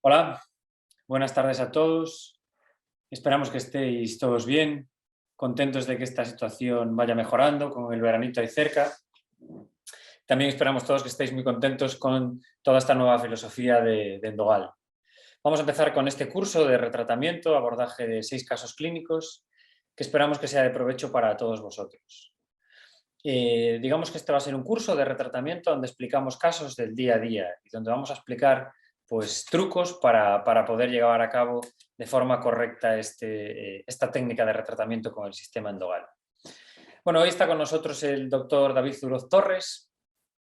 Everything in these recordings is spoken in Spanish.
Hola, buenas tardes a todos. Esperamos que estéis todos bien, contentos de que esta situación vaya mejorando con el veranito ahí cerca. También esperamos todos que estéis muy contentos con toda esta nueva filosofía de Endogal. Vamos a empezar con este curso de retratamiento, abordaje de 6 casos clínicos, que esperamos que sea de provecho para todos vosotros. Digamos que este va a ser un curso de retratamiento donde explicamos casos del día a día y donde vamos a explicar pues, trucos para poder llevar a cabo de forma correcta esta técnica de retratamiento con el sistema Endogal. Bueno, hoy está con nosotros el doctor David Uroz Torres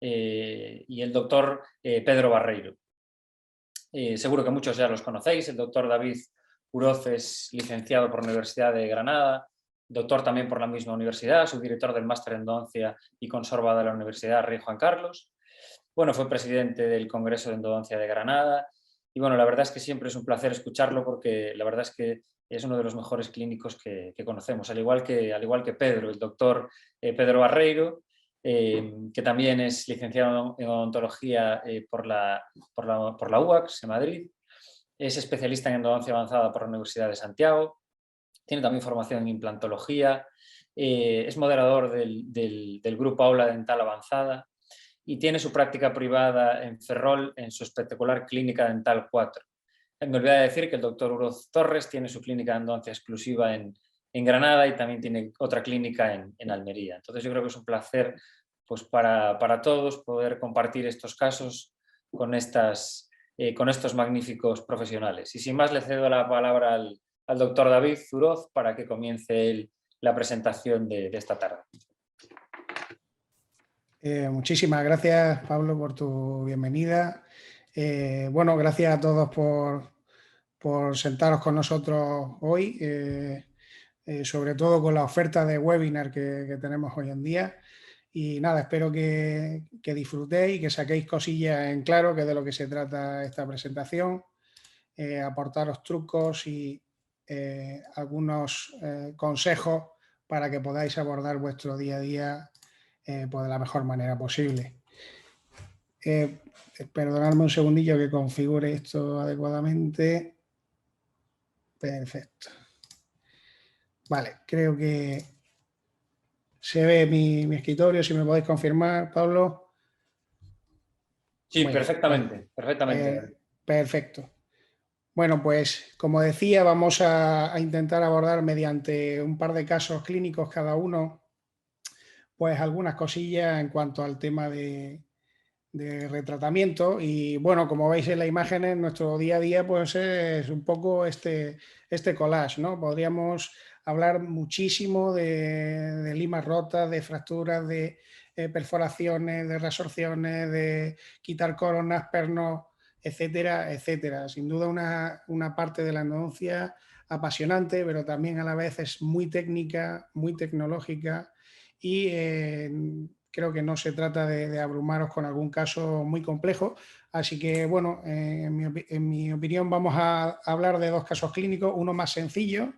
y el doctor Pedro Barreiro. Seguro que muchos ya los conocéis. El doctor David Uroz es licenciado por la Universidad de Granada, doctor también por la misma universidad, subdirector del máster en endodoncia y conserva de la Universidad Rey Juan Carlos. Bueno, fue presidente del Congreso de Endodoncia de Granada y bueno, la verdad es que siempre es un placer escucharlo porque la verdad es que es uno de los mejores clínicos que conocemos, al igual que Pedro, el doctor Pedro Barreiro, que también es licenciado en odontología por la UACS en Madrid, es especialista en endodoncia avanzada por la Universidad de Santiago, tiene también formación en implantología, es moderador del grupo Aula Dental Avanzada y tiene su práctica privada en Ferrol en su espectacular Clínica Dental 4. Me olvidé de decir que el doctor Uroz Torres tiene su clínica de endodoncia exclusiva en Granada y también tiene otra clínica en Almería. Entonces yo creo que es un placer pues, para todos poder compartir estos casos con estos magníficos profesionales. Y sin más le cedo la palabra al doctor David Uroz para que comience él la presentación de esta tarde. Muchísimas gracias, Pablo, por tu bienvenida. Bueno, gracias a todos por sentaros con nosotros hoy, sobre todo con la oferta de webinar que tenemos hoy en día. Y nada, espero que disfrutéis y que saquéis cosillas en claro, que es de lo que se trata esta presentación, aportaros trucos y algunos consejos para que podáis abordar vuestro día a día pues de la mejor manera posible. Perdonadme un segundillo que configure esto adecuadamente. Perfecto. Vale, creo que se ve mi escritorio, si me podéis confirmar, Pablo. Sí, Muy perfectamente, bien. perfectamente. Perfecto. Bueno, pues como decía, vamos a intentar abordar mediante un par de casos clínicos cada uno, pues algunas cosillas en cuanto al tema de retratamiento. Y bueno, como veis en las imágenes, nuestro día a día pues es un poco este collage, ¿no? Podríamos hablar muchísimo de limas rotas, de fracturas, de perforaciones, de resorciones, de quitar coronas, pernos, etcétera, etcétera. Sin duda una parte de la endodoncia apasionante, pero también a la vez es muy técnica, muy tecnológica y creo que no se trata de abrumaros con algún caso muy complejo. Así que, bueno, en mi opinión vamos a hablar de dos casos clínicos, uno más sencillo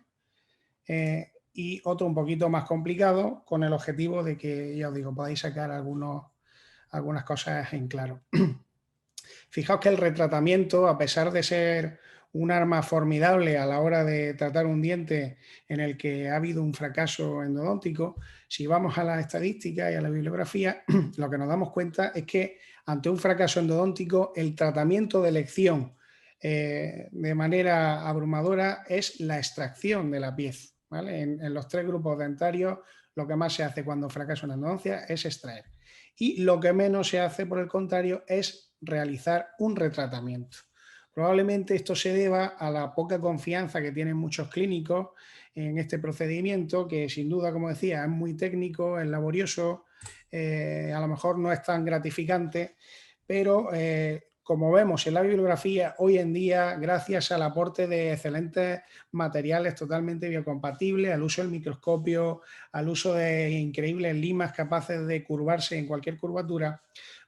y otro un poquito más complicado, con el objetivo de que, ya os digo, podáis sacar algunas cosas en claro. Fijaos que el retratamiento, a pesar de ser un arma formidable a la hora de tratar un diente en el que ha habido un fracaso endodóntico, si vamos a la estadística y a la bibliografía, lo que nos damos cuenta es que ante un fracaso endodóntico el tratamiento de elección de manera abrumadora es la extracción de la pieza, ¿vale? En los 3 grupos dentarios lo que más se hace cuando fracasa una endodoncia es extraer. Y lo que menos se hace, por el contrario, es realizar un retratamiento. Probablemente esto se deba a la poca confianza que tienen muchos clínicos en este procedimiento, que sin duda, como decía, es muy técnico, es laborioso, a lo mejor no es tan gratificante, pero como vemos en la bibliografía, hoy en día, gracias al aporte de excelentes materiales totalmente biocompatibles, al uso del microscopio, al uso de increíbles limas capaces de curvarse en cualquier curvatura,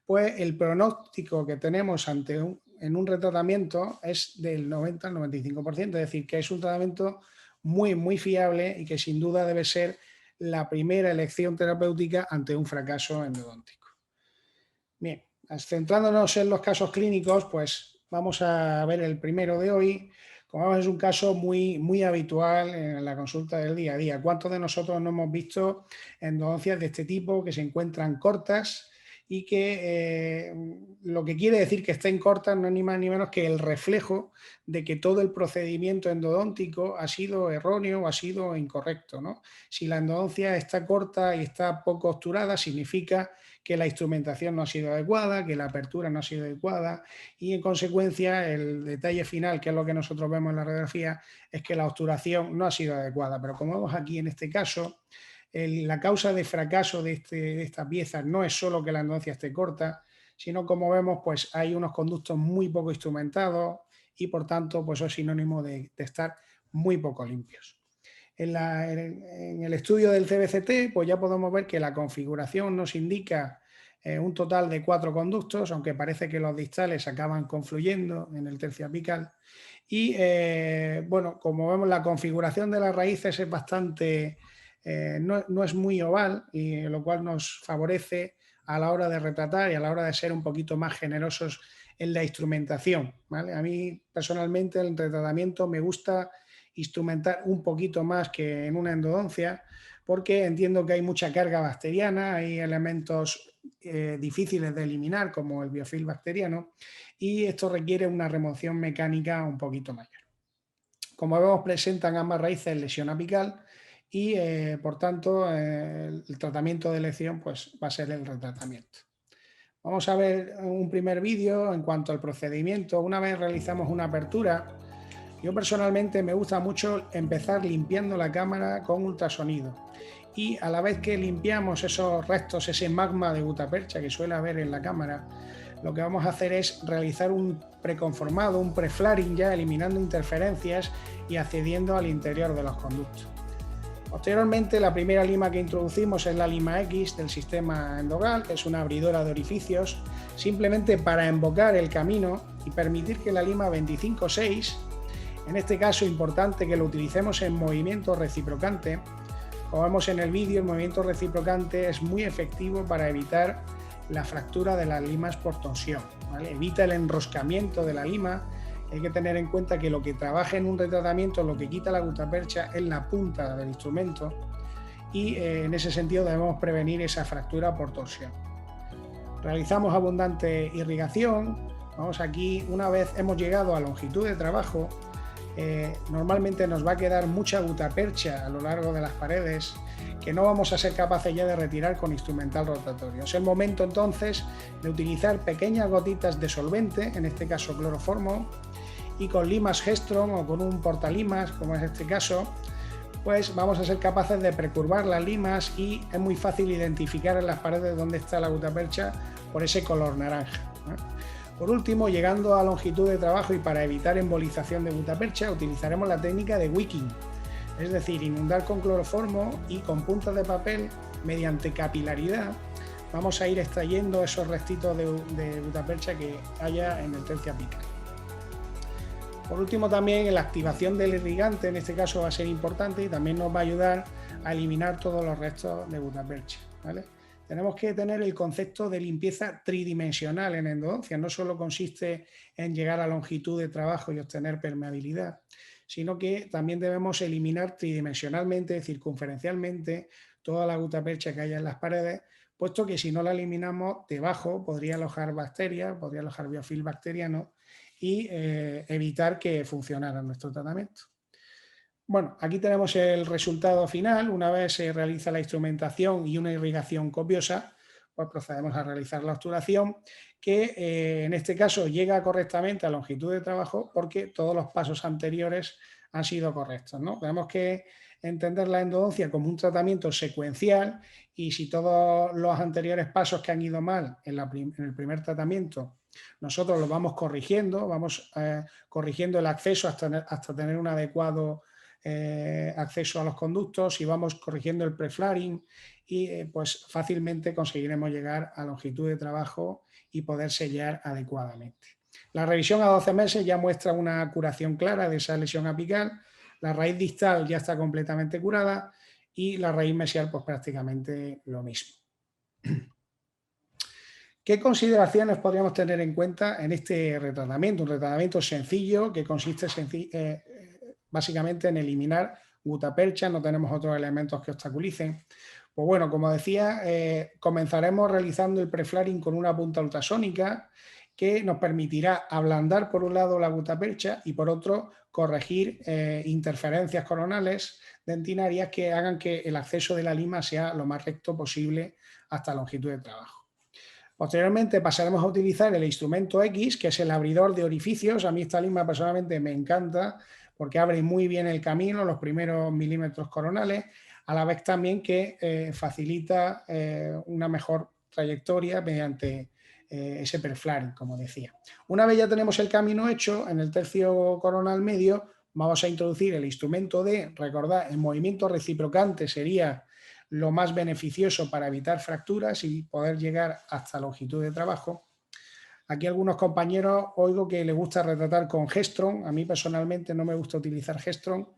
pues el pronóstico que tenemos en un retratamiento es del 90 al 95%, es decir, que es un tratamiento muy, muy fiable y que sin duda debe ser la primera elección terapéutica ante un fracaso endodóntico. Bien, centrándonos en los casos clínicos, pues Vamos a ver el primero de hoy. Como vemos, es un caso muy habitual en la consulta del día a día. ¿Cuántos de nosotros no hemos visto endodoncias de este tipo que se encuentran cortas y que lo que quiere decir que estén cortas no es ni más ni menos que el reflejo de que todo el procedimiento endodóntico ha sido erróneo o ha sido incorrecto, ¿no? Si la endodoncia está corta y está poco obturada, significa que la instrumentación no ha sido adecuada, que la apertura no ha sido adecuada y en consecuencia el detalle final, que es lo que nosotros vemos en la radiografía, es que la obturación no ha sido adecuada. Pero como vemos aquí en este caso, la causa de fracaso de esta pieza no es solo que la endodoncia esté corta, sino como vemos, pues hay unos conductos muy poco instrumentados y por tanto, pues es sinónimo de estar muy poco limpios. En el estudio del CBCT, pues ya podemos ver que la configuración nos indica un total de 4 conductos, aunque parece que los distales acaban confluyendo en el tercio apical. Y bueno, como vemos, la configuración de las raíces es bastante, no es muy oval, y lo cual nos favorece a la hora de retratar y a la hora de ser un poquito más generosos en la instrumentación, ¿vale? A mí personalmente el retratamiento me gusta instrumentar un poquito más que en una endodoncia, porque entiendo que hay mucha carga bacteriana, hay elementos difíciles de eliminar como el biofilm bacteriano y esto requiere una remoción mecánica un poquito mayor. Como vemos, presentan ambas raíces lesión apical y por tanto el tratamiento de elección pues, va a ser el retratamiento. Vamos a ver un primer vídeo en cuanto al procedimiento. Una vez realizamos una apertura, yo personalmente me gusta mucho empezar limpiando la cámara con ultrasonido y a la vez que limpiamos esos restos, ese magma de gutapercha que suele haber en la cámara, lo que vamos a hacer es realizar un preconformado, un preflaring ya, eliminando interferencias y accediendo al interior de los conductos. Posteriormente, la primera lima que introducimos es la lima X del sistema endogal, que es una abridora de orificios, simplemente para embocar el camino y permitir que la lima 25-6, en este caso importante que lo utilicemos en movimiento reciprocante. Como vemos en el vídeo, el movimiento reciprocante es muy efectivo para evitar la fractura de las limas por torsión, ¿vale? Evita el enroscamiento de la lima. Hay que tener en cuenta que lo que trabaja en un retratamiento, lo que quita la gutapercha es la punta del instrumento y en ese sentido debemos prevenir esa fractura por torsión. Realizamos abundante irrigación. Vamos aquí, una vez hemos llegado a longitud de trabajo, normalmente nos va a quedar mucha gutapercha a lo largo de las paredes que no vamos a ser capaces ya de retirar con instrumental rotatorio. Es el momento entonces de utilizar pequeñas gotitas de solvente, en este caso cloroformo, y con limas Gestron o con un portalimas, como es este caso, pues vamos a ser capaces de precurvar las limas y es muy fácil identificar en las paredes dónde está la gutapercha por ese color naranja, ¿no? Por último, llegando a longitud de trabajo y para evitar embolización de gutapercha, utilizaremos la técnica de wicking, es decir, inundar con cloroformo y con puntas de papel mediante capilaridad vamos a ir extrayendo esos restitos de gutapercha que haya en el tercio apical. Por último, también la activación del irrigante en este caso va a ser importante y también nos va a ayudar a eliminar todos los restos de gutapercha, ¿vale? Tenemos que tener el concepto de limpieza tridimensional en endodoncia. No solo consiste en llegar a longitud de trabajo y obtener permeabilidad, sino que también debemos eliminar tridimensionalmente, circunferencialmente, toda la gutapercha que haya en las paredes, puesto que si no la eliminamos, debajo podría alojar bacterias, podría alojar biofilm bacteriano y evitar que funcionara nuestro tratamiento. Bueno, aquí tenemos el resultado final. Una vez se realiza la instrumentación y una irrigación copiosa, pues procedemos a realizar la obturación, que en este caso llega correctamente a longitud de trabajo porque todos los pasos anteriores han sido correctos, ¿no? Tenemos que entender la endodoncia como un tratamiento secuencial y si todos los anteriores pasos que han ido mal en el primer tratamiento nosotros los vamos corrigiendo, vamos corrigiendo el acceso hasta tener un adecuado acceso a los conductos y vamos corrigiendo el preflaring y pues fácilmente conseguiremos llegar a longitud de trabajo y poder sellar adecuadamente. La revisión a 12 meses ya muestra una curación clara de esa lesión apical, la raíz distal ya está completamente curada y la raíz mesial pues prácticamente lo mismo. ¿Qué consideraciones podríamos tener en cuenta en este retratamiento? Un retratamiento sencillo que consiste básicamente en eliminar gutapercha, no tenemos otros elementos que obstaculicen. Pues bueno, como decía, comenzaremos realizando el preflaring con una punta ultrasónica que nos permitirá ablandar por un lado la gutapercha y por otro corregir interferencias coronales dentinarias que hagan que el acceso de la lima sea lo más recto posible hasta longitud de trabajo. Posteriormente pasaremos a utilizar el instrumento X, que es el abridor de orificios. A mí esta lima personalmente me encanta porque abre muy bien el camino, los primeros milímetros coronales, a la vez también que facilita una mejor trayectoria mediante ese perflaring, como decía. Una vez ya tenemos el camino hecho, en el tercio coronal medio vamos a introducir el instrumento D. Recordad, el movimiento reciprocante sería lo más beneficioso para evitar fracturas y poder llegar hasta longitud de trabajo. Aquí algunos compañeros oigo que les gusta retratar con Gestron. A mí personalmente no me gusta utilizar Gestron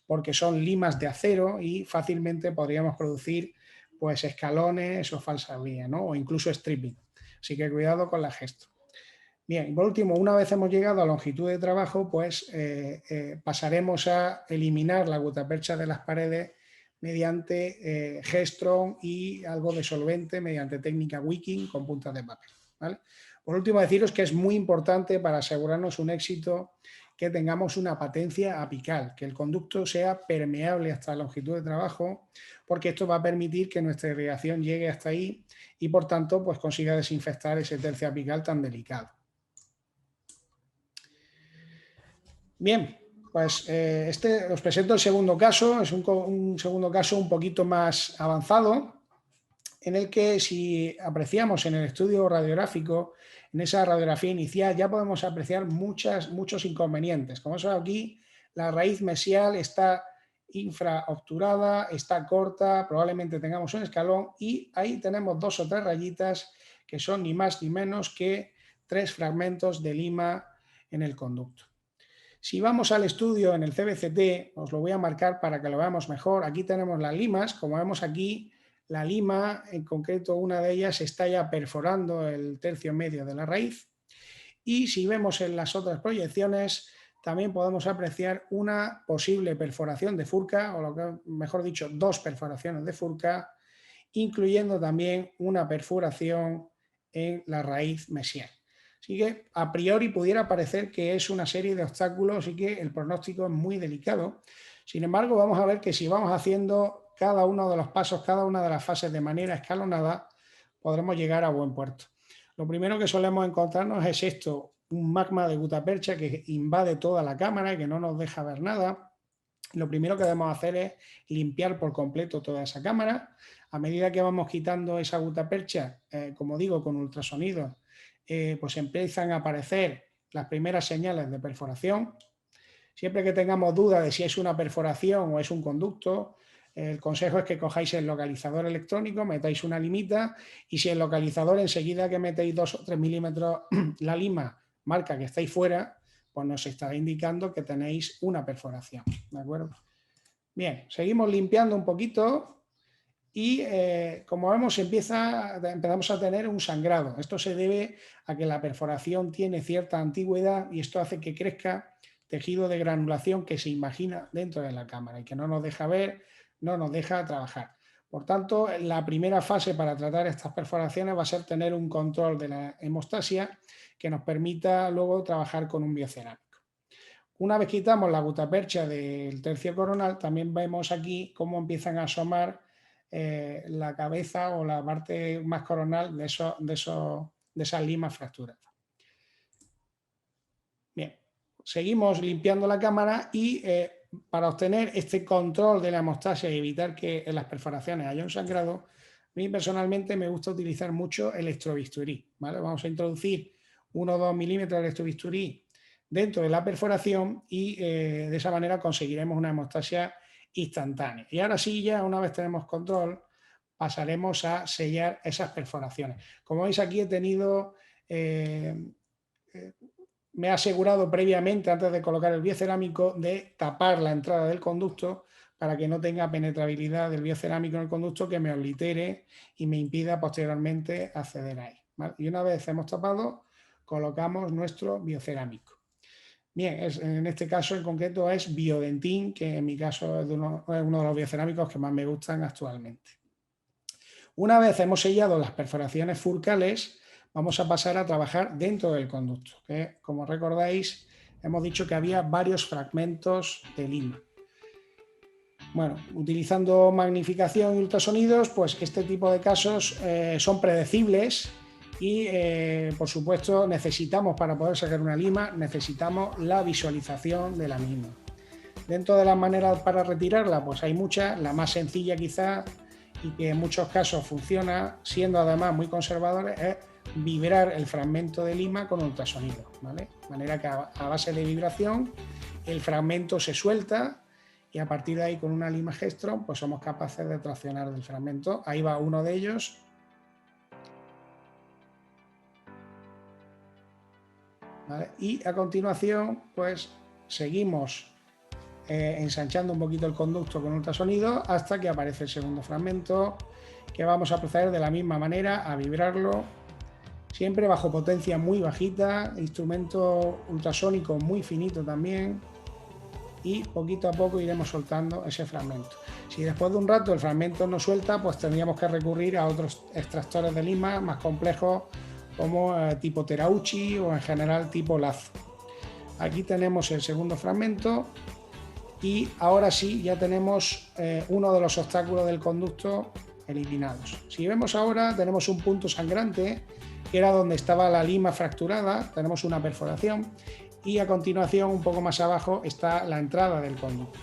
porque son limas de acero y fácilmente podríamos producir pues escalones o falsas vías, ¿no? O incluso stripping. Así que cuidado con la Gestron. Bien, y por último, una vez hemos llegado a longitud de trabajo, pues pasaremos a eliminar la gutapercha de las paredes mediante Gestron y algo de solvente mediante técnica wicking con puntas de papel, ¿vale? Por último, deciros que es muy importante para asegurarnos un éxito que tengamos una patencia apical, que el conducto sea permeable hasta la longitud de trabajo, porque esto va a permitir que nuestra irrigación llegue hasta ahí y, por tanto, pues consiga desinfectar ese tercio apical tan delicado. Bien, pues os presento el segundo caso. Es un segundo caso un poquito más avanzado, en el que si apreciamos en el estudio radiográfico, en esa radiografía inicial, ya podemos apreciar muchos inconvenientes. Como eso aquí, la raíz mesial está infraobturada, está corta, probablemente tengamos un escalón y ahí tenemos 2 o 3 rayitas que son ni más ni menos que 3 fragmentos de lima en el conducto. Si vamos al estudio en el CBCT, os lo voy a marcar para que lo veamos mejor. Aquí tenemos las limas. Como vemos aquí, la lima, en concreto una de ellas, está ya perforando el tercio medio de la raíz. Y si vemos en las otras proyecciones, también podemos apreciar una posible perforación de furca, o lo que, mejor dicho, 2 perforaciones de furca, incluyendo también una perforación en la raíz mesial. Así que a priori pudiera parecer que es una serie de obstáculos y que el pronóstico es muy delicado. Sin embargo, vamos a ver que si vamos haciendo cada uno de los pasos, cada una de las fases de manera escalonada, podremos llegar a buen puerto. Lo primero que solemos encontrarnos es esto, un magma de gutapercha que invade toda la cámara y que no nos deja ver nada. Lo primero que debemos hacer es limpiar por completo toda esa cámara. A medida que vamos quitando esa gutapercha, como digo, con ultrasonido, pues empiezan a aparecer las primeras señales de perforación. Siempre que tengamos duda de si es una perforación o es un conducto, el consejo es que cojáis el localizador electrónico, metáis una limita y si el localizador enseguida que metéis 2 o 3 milímetros la lima marca que estáis fuera, pues nos estará indicando que tenéis una perforación, ¿de acuerdo? Bien, seguimos limpiando un poquito y como vemos empezamos a tener un sangrado. Esto se debe a que la perforación tiene cierta antigüedad y esto hace que crezca tejido de granulación que se imagina dentro de la cámara y que no nos deja ver, no nos deja trabajar. Por tanto, la primera fase para tratar estas perforaciones va a ser tener un control de la hemostasia que nos permita luego trabajar con un biocerámico. Una vez quitamos la gutapercha del tercio coronal, también vemos aquí cómo empiezan a asomar la cabeza o la parte más coronal de esas limas fracturadas. Bien, seguimos limpiando la cámara y para obtener este control de la hemostasia y evitar que en las perforaciones haya un sangrado, a mí personalmente me gusta utilizar mucho el electrobisturí, ¿vale? Vamos a introducir 1 o 2 milímetros de electrobisturí dentro de la perforación y de esa manera conseguiremos una hemostasia instantánea. Y ahora sí, ya una vez tenemos control, pasaremos a sellar esas perforaciones. Como veis aquí he tenido, me he asegurado previamente antes de colocar el biocerámico de tapar la entrada del conducto para que no tenga penetrabilidad del biocerámico en el conducto que me oblitere y me impida posteriormente acceder ahí, ¿vale? Y una vez hemos tapado, colocamos nuestro biocerámico. Bien, en este caso en concreto es Biodentin, que en mi caso es uno de los biocerámicos que más me gustan actualmente. Una vez hemos sellado las perforaciones furcales, vamos a pasar a trabajar dentro del conducto, que como recordáis hemos dicho que había varios fragmentos de lima. Bueno, utilizando magnificación y ultrasonidos, pues este tipo de casos son predecibles y, por supuesto, necesitamos, para poder sacar una lima, necesitamos la visualización de la misma. Dentro de las maneras para retirarla, pues hay muchas. La más sencilla quizá, y que en muchos casos funciona, siendo además muy conservador, es vibrar el fragmento de lima con ultrasonido, ¿vale? De manera que a base de vibración el fragmento se suelta y a partir de ahí con una lima Gestron pues somos capaces de traccionar del fragmento. Ahí va uno de ellos. ¿Vale? Y a continuación pues seguimos ensanchando un poquito el conducto con ultrasonido hasta que aparece el segundo fragmento, que vamos a proceder de la misma manera a vibrarlo, siempre bajo potencia muy bajita, instrumento ultrasónico muy finito también, y poquito a poco iremos soltando ese fragmento. Si después de un rato el fragmento no suelta, pues tendríamos que recurrir a otros extractores de lima más complejos como tipo Terauchi o en general tipo Lazo. Aquí tenemos el segundo fragmento y ahora sí ya tenemos uno de los obstáculos del conducto eliminados. Si vemos ahora, tenemos un punto sangrante que era donde estaba la lima fracturada, tenemos una perforación y a continuación un poco más abajo está la entrada del conducto.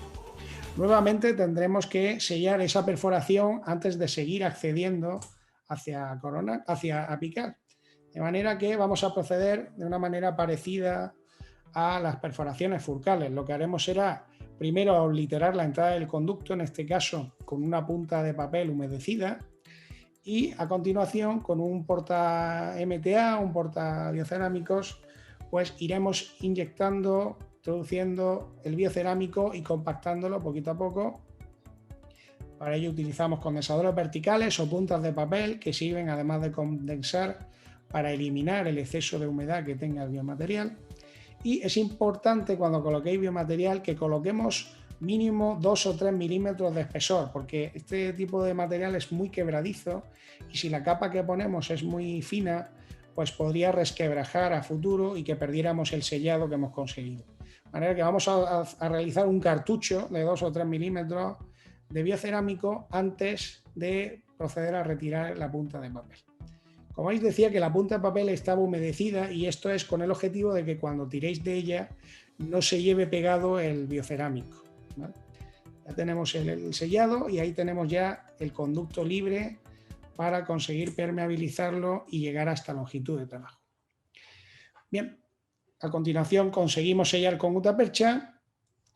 Nuevamente tendremos que sellar esa perforación antes de seguir accediendo hacia apical, de manera que vamos a proceder de una manera parecida a las perforaciones furcales. Lo que haremos será primero obliterar la entrada del conducto, en este caso con una punta de papel humedecida, y a continuación con un porta MTA, un porta biocerámicos, pues iremos inyectando, introduciendo el biocerámico y compactándolo poquito a poco. Para ello utilizamos condensadores verticales o puntas de papel que sirven, además de condensar, para eliminar el exceso de humedad que tenga el biomaterial. Y es importante cuando coloquéis biomaterial que coloquemos mínimo 2 o 3 milímetros de espesor, porque este tipo de material es muy quebradizo y si la capa que ponemos es muy fina, pues podría resquebrajar a futuro y que perdiéramos el sellado que hemos conseguido. De manera que vamos a realizar un cartucho de 2 o 3 milímetros de biocerámico antes de proceder a retirar la punta de papel. Como os decía que la punta de papel estaba humedecida y esto es con el objetivo de que cuando tiréis de ella no se lleve pegado el biocerámico, ¿vale? Ya tenemos el sellado y ahí tenemos ya el conducto libre para conseguir permeabilizarlo y llegar a esta longitud de trabajo. Bien, a continuación conseguimos sellar con gutapercha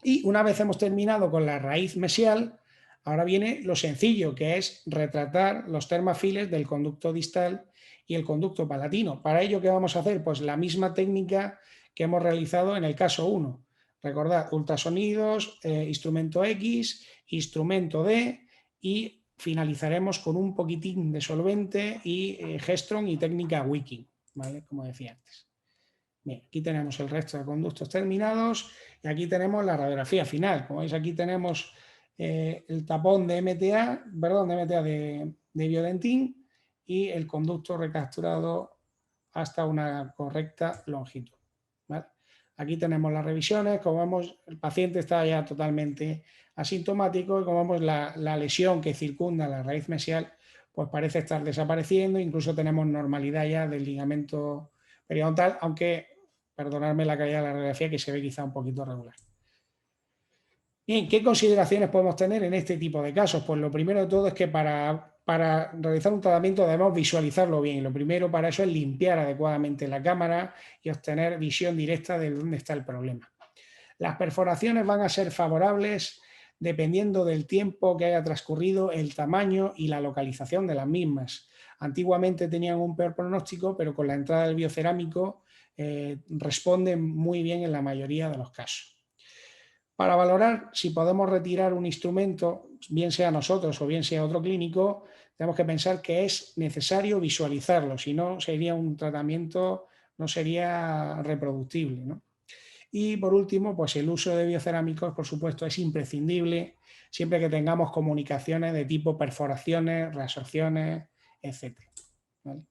y una vez hemos terminado con la raíz mesial, ahora viene lo sencillo, que es retratar los termafiles del conducto distal y el conducto palatino. Para ello, ¿qué vamos a hacer? Pues la misma técnica que hemos realizado en el caso 1. Recordad, ultrasonidos, instrumento X, instrumento D y finalizaremos con un poquitín de solvente y Gestron y técnica wicking, ¿vale? Como decía antes. Bien, aquí tenemos el resto de conductos terminados y aquí tenemos la radiografía final. Como veis, aquí tenemos el tapón de MTA, de Biodentin y el conducto recapturado hasta una correcta longitud, ¿vale? Aquí tenemos las revisiones. Como vemos, el paciente está ya totalmente asintomático y como vemos la lesión que circunda la raíz mesial pues parece estar desapareciendo, incluso tenemos normalidad ya del ligamento periodontal, aunque perdonadme la calidad de la radiografía que se ve quizá un poquito regular. Bien, ¿qué consideraciones podemos tener en este tipo de casos? Pues lo primero de todo es que para realizar un tratamiento debemos visualizarlo bien. Lo primero para eso es limpiar adecuadamente la cámara y obtener visión directa de dónde está el problema. Las perforaciones van a ser favorables dependiendo del tiempo que haya transcurrido, el tamaño y la localización de las mismas. Antiguamente tenían un peor pronóstico, pero con la entrada del biocerámico responden muy bien en la mayoría de los casos. Para valorar si podemos retirar un instrumento, bien sea nosotros o bien sea otro clínico, tenemos que pensar que es necesario visualizarlo, si no sería un tratamiento, no sería reproductible, ¿no? Y por último, pues el uso de biocerámicos, por supuesto, es imprescindible siempre que tengamos comunicaciones de tipo perforaciones, reabsorciones, etc. ¿Vale?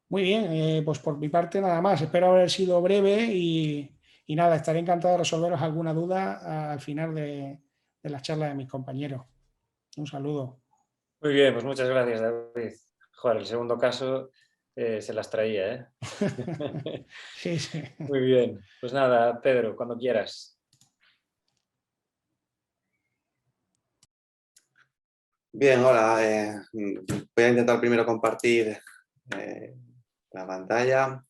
Muy bien, pues por mi parte nada más. Espero haber sido breve y nada, estaré encantado de resolveros alguna duda al final de la charla de mis compañeros. Un saludo. Muy bien, pues muchas gracias, David. Joder, el segundo caso se las traía, ¿eh? Sí, sí. Muy bien. Pues nada, Pedro, cuando quieras. Bien, hola. Voy a intentar primero compartir la pantalla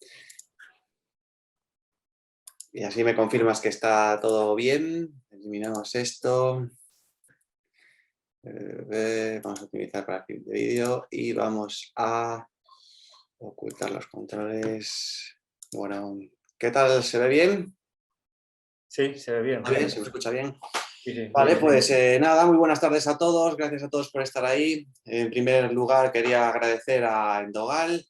y así me confirmas que está todo bien. Eliminamos esto. Vamos a optimizar para el clip de vídeo y vamos a ocultar los controles. Bueno, ¿qué tal? ¿Se ve bien? Sí, se ve bien. ¿Se ve bien? ¿Se me escucha bien? Sí, sí, Vale, bien. pues nada, muy buenas tardes a todos, gracias a todos por estar ahí. En primer lugar quería agradecer a Endogal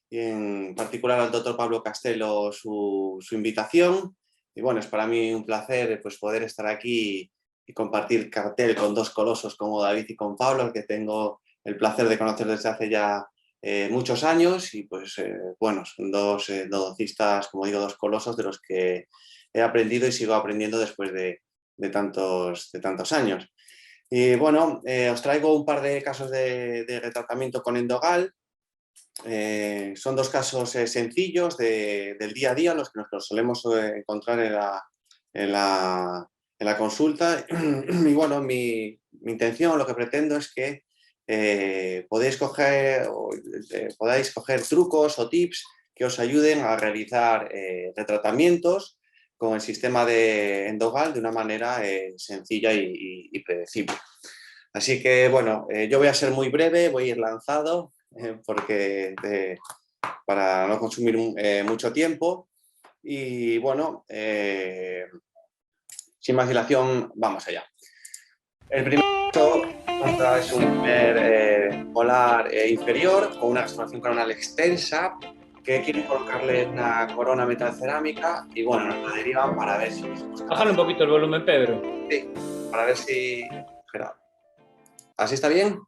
y en particular al doctor Pablo Castelo su invitación. Y bueno, es para mí un placer pues, poder estar aquí y compartir cartel con dos colosos como David y con Pablo, que tengo el placer de conocer desde hace ya muchos años. Y pues bueno, son dos dodocistas, como digo, dos colosos de los que he aprendido y sigo aprendiendo después de tantos años. Y bueno, os traigo un par de casos de retratamiento con Endogal. Son dos casos sencillos del día a día, los que nos solemos encontrar en la consulta. Y bueno, mi intención, lo que pretendo es que podáis coger trucos o tips que os ayuden a realizar retratamientos con el sistema de Endogal de una manera sencilla y predecible. Así que bueno, yo voy a ser muy breve, voy a ir lanzado para no consumir mucho tiempo. Y bueno, sin más dilación, vamos allá. El primer caso es un primer molar inferior con una extracción coronal extensa que quiere colocarle una corona metalcerámica y bueno, nos la derivan para ver si... Bájale un poquito el volumen, Pedro. Sí, para ver si... Espera. ¿Así está bien?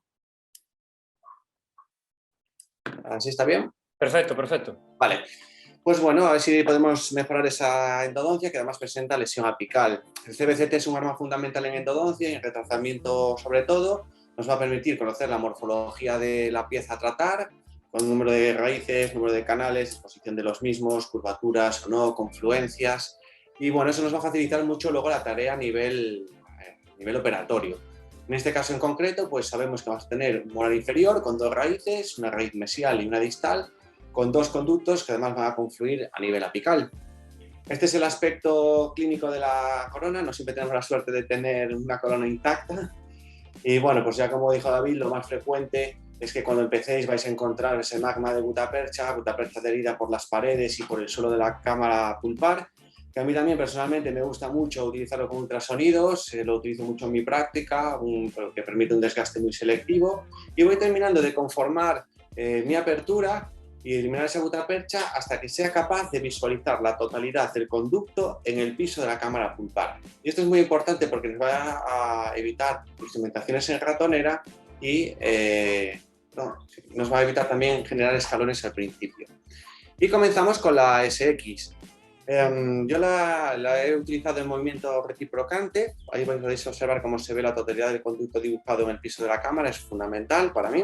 ¿Así está bien? Perfecto, perfecto. Vale. Pues bueno, a ver si podemos mejorar esa endodoncia que además presenta lesión apical. El CBCT es un arma fundamental en endodoncia y en retrasamiento sobre todo. Nos va a permitir conocer la morfología de la pieza a tratar, con número de raíces, número de canales, posición de los mismos, curvaturas o no, confluencias. Y bueno, eso nos va a facilitar mucho luego la tarea a nivel operatorio. En este caso en concreto, pues sabemos que vamos a tener un molar inferior con dos raíces, una raíz mesial y una distal, con dos conductos que además van a confluir a nivel apical. Este es el aspecto clínico de la corona, no siempre tenemos la suerte de tener una corona intacta. Y bueno, pues ya como dijo David, lo más frecuente es que cuando empecéis vais a encontrar ese magma de gutapercha adherida por las paredes y por el suelo de la cámara pulpar, que a mí también personalmente me gusta mucho utilizarlo con ultrasonidos, lo utilizo mucho en mi práctica, que permite un desgaste muy selectivo, y voy terminando de conformar mi apertura y eliminar esa gutapercha hasta que sea capaz de visualizar la totalidad del conducto en el piso de la cámara pulpar. Y esto es muy importante porque nos va a evitar instrumentaciones en ratonera y nos va a evitar también generar escalones al principio. Y comenzamos con la SX. Yo la he utilizado en movimiento reciprocante. Ahí podéis observar cómo se ve la totalidad del conducto dibujado en el piso de la cámara, es fundamental para mí.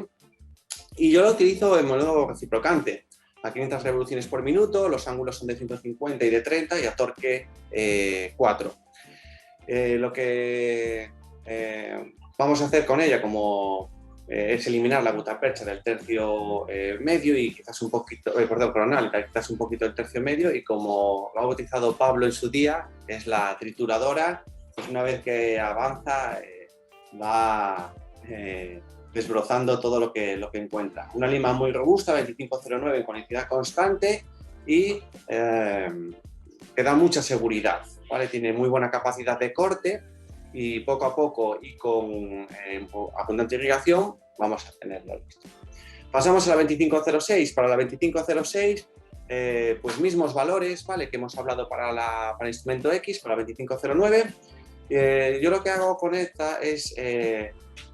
Y yo lo utilizo en modo reciprocante, a 500 revoluciones por minuto, los ángulos son de 150 y de 30 y a torque 4. Lo que vamos a hacer con ella es eliminar la gutapercha del tercio medio y quizás un poquito, coronal, quizás un poquito del tercio medio, y como lo ha bautizado Pablo en su día, es la trituradora, pues una vez que avanza va desbrozando todo lo que encuentra. Una lima muy robusta, 2509 en conicidad constante y que da mucha seguridad, ¿vale? Tiene muy buena capacidad de corte y poco a poco y con abundante irrigación vamos a tenerlo listo. Pasamos a la 2506. Para la 2506, pues mismos valores, ¿vale? Que hemos hablado para el instrumento X, para la 2509. Yo lo que hago con esta es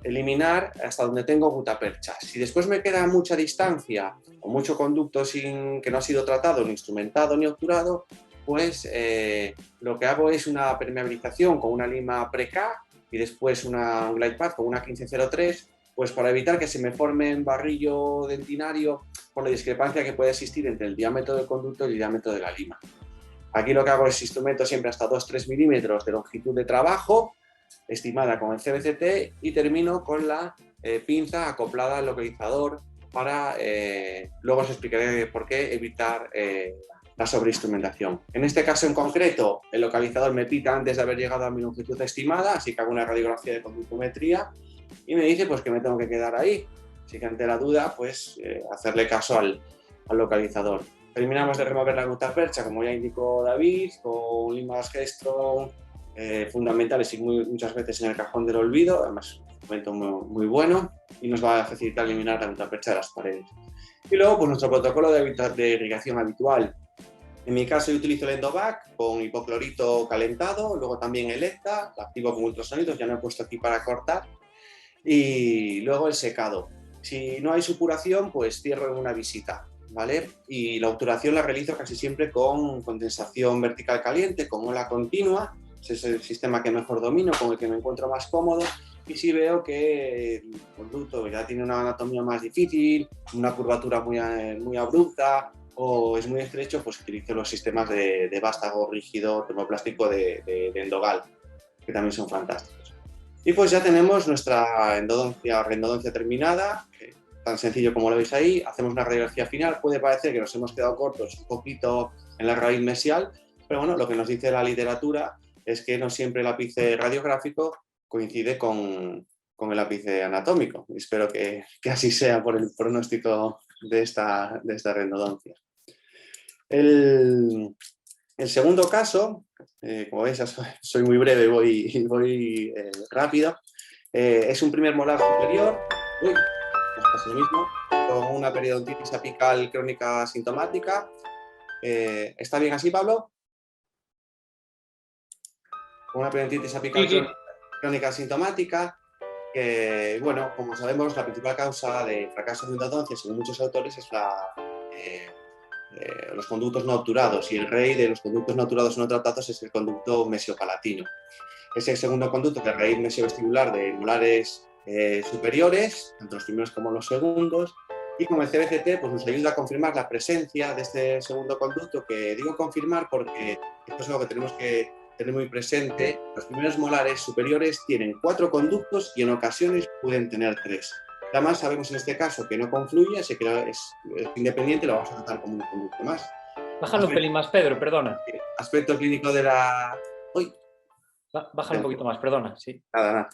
eliminar hasta donde tengo gutapercha. Si después me queda mucha distancia o mucho conducto que no ha sido tratado, ni instrumentado, ni obturado, pues lo que hago es una permeabilización con una lima pre-K y después un glide path con una 1503, pues para evitar que se me forme un barrillo dentinario por la discrepancia que puede existir entre el diámetro del conducto y el diámetro de la lima. Aquí lo que hago es instrumento siempre hasta 2-3 milímetros de longitud de trabajo, estimada con el CBCT, y termino con la pinza acoplada al localizador para, luego os explicaré por qué evitar la sobreinstrumentación. En este caso en concreto, el localizador me pita antes de haber llegado a mi longitud estimada, así que hago una radiografía de conductometría y me dice pues que me tengo que quedar ahí. Así que ante la duda, pues hacerle caso al localizador. Terminamos de remover la gutapercha, como ya indicó David, con limas Gestron fundamentales y muchas veces en el cajón del olvido, además un momento muy bueno y nos va a facilitar eliminar la gutapercha de las paredes. Y luego pues nuestro protocolo de irrigación habitual. En mi caso yo utilizo el Endovac con hipoclorito calentado, luego también el ECTA, lo activo con ultrasonidos, ya lo he puesto aquí para cortar, y luego el secado. Si no hay supuración, pues cierro en una visita, ¿vale? Y la obturación la realizo casi siempre con condensación vertical caliente, con ola continua, ese es el sistema que mejor domino, con el que me encuentro más cómodo, y si veo que el conducto ya tiene una anatomía más difícil, una curvatura muy abrupta, o es muy estrecho, pues utilizo los sistemas de vástago rígido termoplástico de Endogal, que también son fantásticos. Y pues ya tenemos nuestra endodoncia terminada, tan sencillo como lo veis ahí. Hacemos una radiografía final, puede parecer que nos hemos quedado cortos un poquito en la raíz mesial, pero bueno, lo que nos dice la literatura es que no siempre el ápice radiográfico coincide con el ápice anatómico. Y espero que así sea por el pronóstico de esta endodoncia. El segundo caso, como veis, soy muy breve, voy rápido, es un primer molar superior, nos pasa lo mismo, con una periodontitis apical crónica sintomática. ¿Está bien así, Pablo? Con una periodontitis apical crónica sintomática. Bueno, como sabemos, la principal causa de fracaso de endodoncia, según muchos autores, es los conductos no obturados, y el rey de los conductos no obturados o no tratados es el conducto mesiopalatino. Es el segundo conducto de raíz mesiovestibular de molares superiores, tanto los primeros como los segundos, y con el CBCT pues nos ayuda a confirmar la presencia de este segundo conducto, que digo confirmar porque esto es algo que tenemos que tener muy presente. Los primeros molares superiores tienen 4 conductos y en ocasiones pueden tener 3. Además sabemos en este caso que no confluye, así que es independiente, lo vamos a tratar como un conducto más. Bájalo un pelín más, Pedro, perdona. Aspecto clínico de la... Uy. Bájalo un poquito más, perdona, sí. Nada.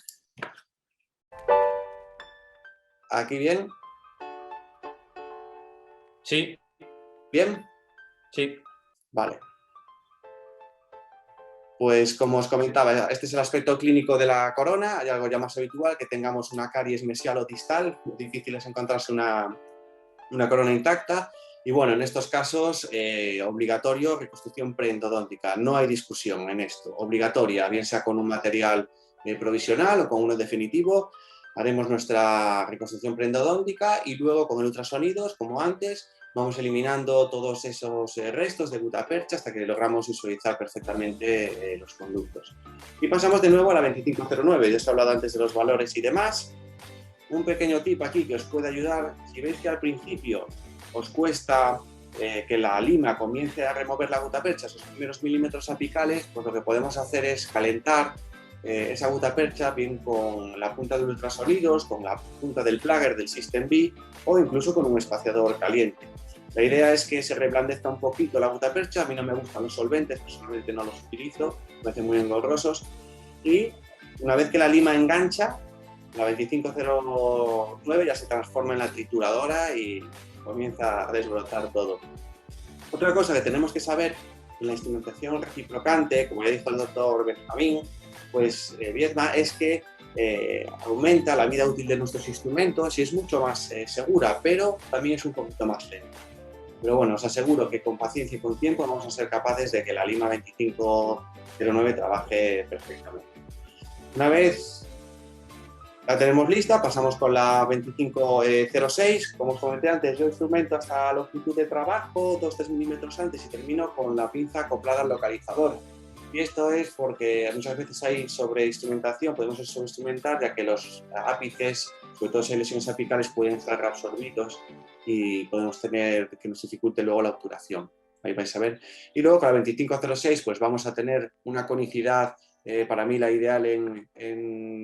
¿Aquí bien? Sí. ¿Bien? Sí. Vale. Pues como os comentaba, este es el aspecto clínico de la corona. Hay algo ya más habitual, que tengamos una caries mesial o distal. Lo difícil es encontrarse una corona intacta. Y bueno, en estos casos, obligatorio reconstrucción preendodóntica. No hay discusión en esto. Obligatoria, bien sea con un material provisional o con uno definitivo. Haremos nuestra reconstrucción preendodóntica y luego con el ultrasonidos, como antes, vamos eliminando todos esos restos de gutapercha hasta que logramos visualizar perfectamente los conductos. Y pasamos de nuevo a la 2509. Ya os he hablado antes de los valores y demás. Un pequeño tip aquí que os puede ayudar. Si veis que al principio os cuesta que la lima comience a remover la gutapercha, esos primeros milímetros apicales, pues lo que podemos hacer es calentar esa gutapercha bien con la punta de ultrasonidos, con la punta del plugger del System B o incluso con un espaciador caliente. La idea es que se reblandezca un poquito la gutapercha. A mí no me gustan los solventes, personalmente no los utilizo, me parecen muy engorrosos. Y una vez que la lima engancha, la 2509 ya se transforma en la trituradora y comienza a desbrotar todo. Otra cosa que tenemos que saber en la instrumentación reciprocante, como ya dijo el doctor Benjamín, pues Viedma es que aumenta la vida útil de nuestros instrumentos y es mucho más segura, pero también es un poquito más lenta. Pero bueno, os aseguro que con paciencia y con tiempo vamos a ser capaces de que la Lima 2509 trabaje perfectamente. Una vez la tenemos lista, pasamos con la 2506. Como os comenté antes, yo instrumento hasta longitud de trabajo, 2-3 milímetros antes, y termino con la pinza acoplada al localizador. Y esto es porque muchas veces hay sobreinstrumentación, podemos sobreinstrumentar, ya que los ápices, sobre todo si hay lesiones apicales, pueden estar reabsorbidos y podemos tener que nos dificulte luego la obturación. Ahí vais a ver. Y luego con la 2506 pues vamos a tener una conicidad, para mí la ideal en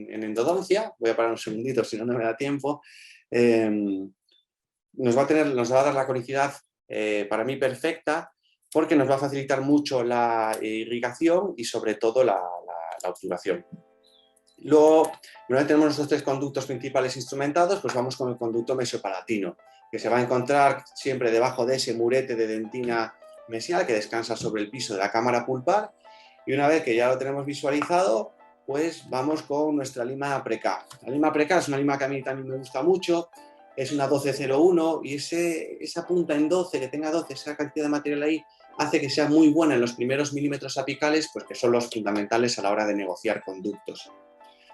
endodoncia. Voy a parar un segundito, si no, no me da tiempo. Nos va a dar la conicidad para mí perfecta, porque nos va a facilitar mucho la irrigación y sobre todo la obturación. Luego, una vez tenemos nuestros 3 conductos principales instrumentados, pues vamos con el conducto mesiopalatino, que se va a encontrar siempre debajo de ese murete de dentina mesial que descansa sobre el piso de la cámara pulpar. Y una vez que ya lo tenemos visualizado, pues vamos con nuestra lima Preca. La lima Preca es una lima que a mí también me gusta mucho, es una 1201 y esa punta en 12, que tenga 12, esa cantidad de material ahí, hace que sea muy buena en los primeros milímetros apicales, pues que son los fundamentales a la hora de negociar conductos.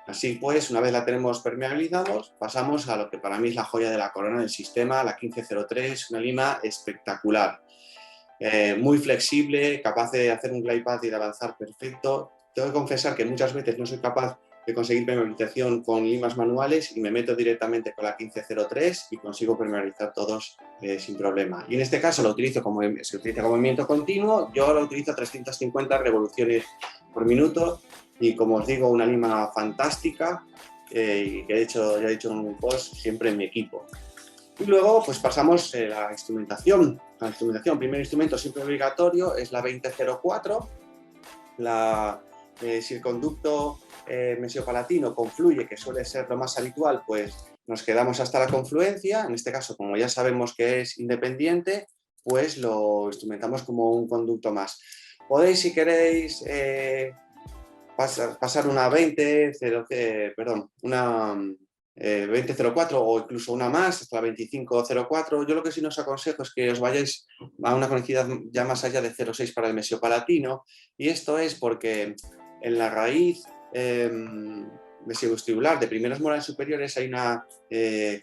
Así pues, una vez la tenemos permeabilizados, pasamos a lo que para mí es la joya de la corona del sistema, la 1503, una lima espectacular. Muy flexible, capaz de hacer un glide path y de avanzar perfecto. Tengo que confesar que muchas veces no soy capaz de conseguir permeabilización con limas manuales y me meto directamente con la 1503 y consigo permeabilizar todos sin problema. Y en este caso lo utilizo se utiliza como movimiento continuo, yo lo utilizo a 350 revoluciones por minuto y, como os digo, una lima fantástica y que ya he dicho en un post, siempre en mi equipo. Y luego pues pasamos a la instrumentación. El primer instrumento siempre obligatorio es la 2004. Si el conducto mesiopalatino confluye, que suele ser lo más habitual, pues nos quedamos hasta la confluencia. En este caso, como ya sabemos que es independiente, pues lo instrumentamos como un conducto más. Podéis, si queréis, pasar una 2004 o incluso una más, hasta la 2504. Yo lo que sí os aconsejo es que os vayáis a una conicidad ya más allá de 0,6 para el mesiopalatino, y esto es porque en la raíz mesiovestibular de primeros molares superiores hay una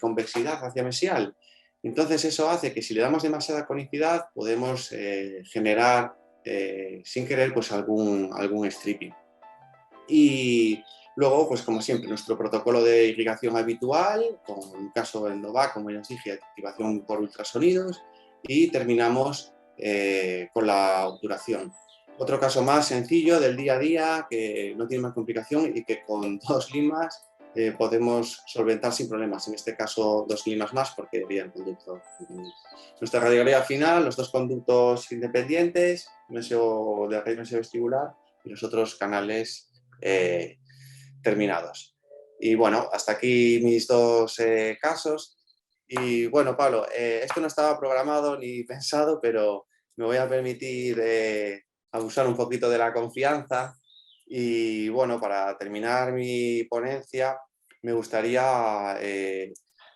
convexidad hacia mesial. Entonces eso hace que si le damos demasiada conicidad podemos generar sin querer pues algún stripping. Y luego, pues como siempre, nuestro protocolo de irrigación habitual, con un caso Endovac, como ya os dije, activación por ultrasonidos, y terminamos con la obturación. Otro caso más sencillo del día a día, que no tiene más complicación y que con 2 limas podemos solventar sin problemas. En este caso, 2 limas más, porque había el conducto. Nuestra radiografía final, los 2 conductos independientes, de raíz mesiovestibular y los otros canales terminados. Y bueno, hasta aquí mis 2 casos. Y bueno, Pablo, esto no estaba programado ni pensado, pero me voy a permitir abusar un poquito de la confianza. Y bueno, para terminar mi ponencia, me gustaría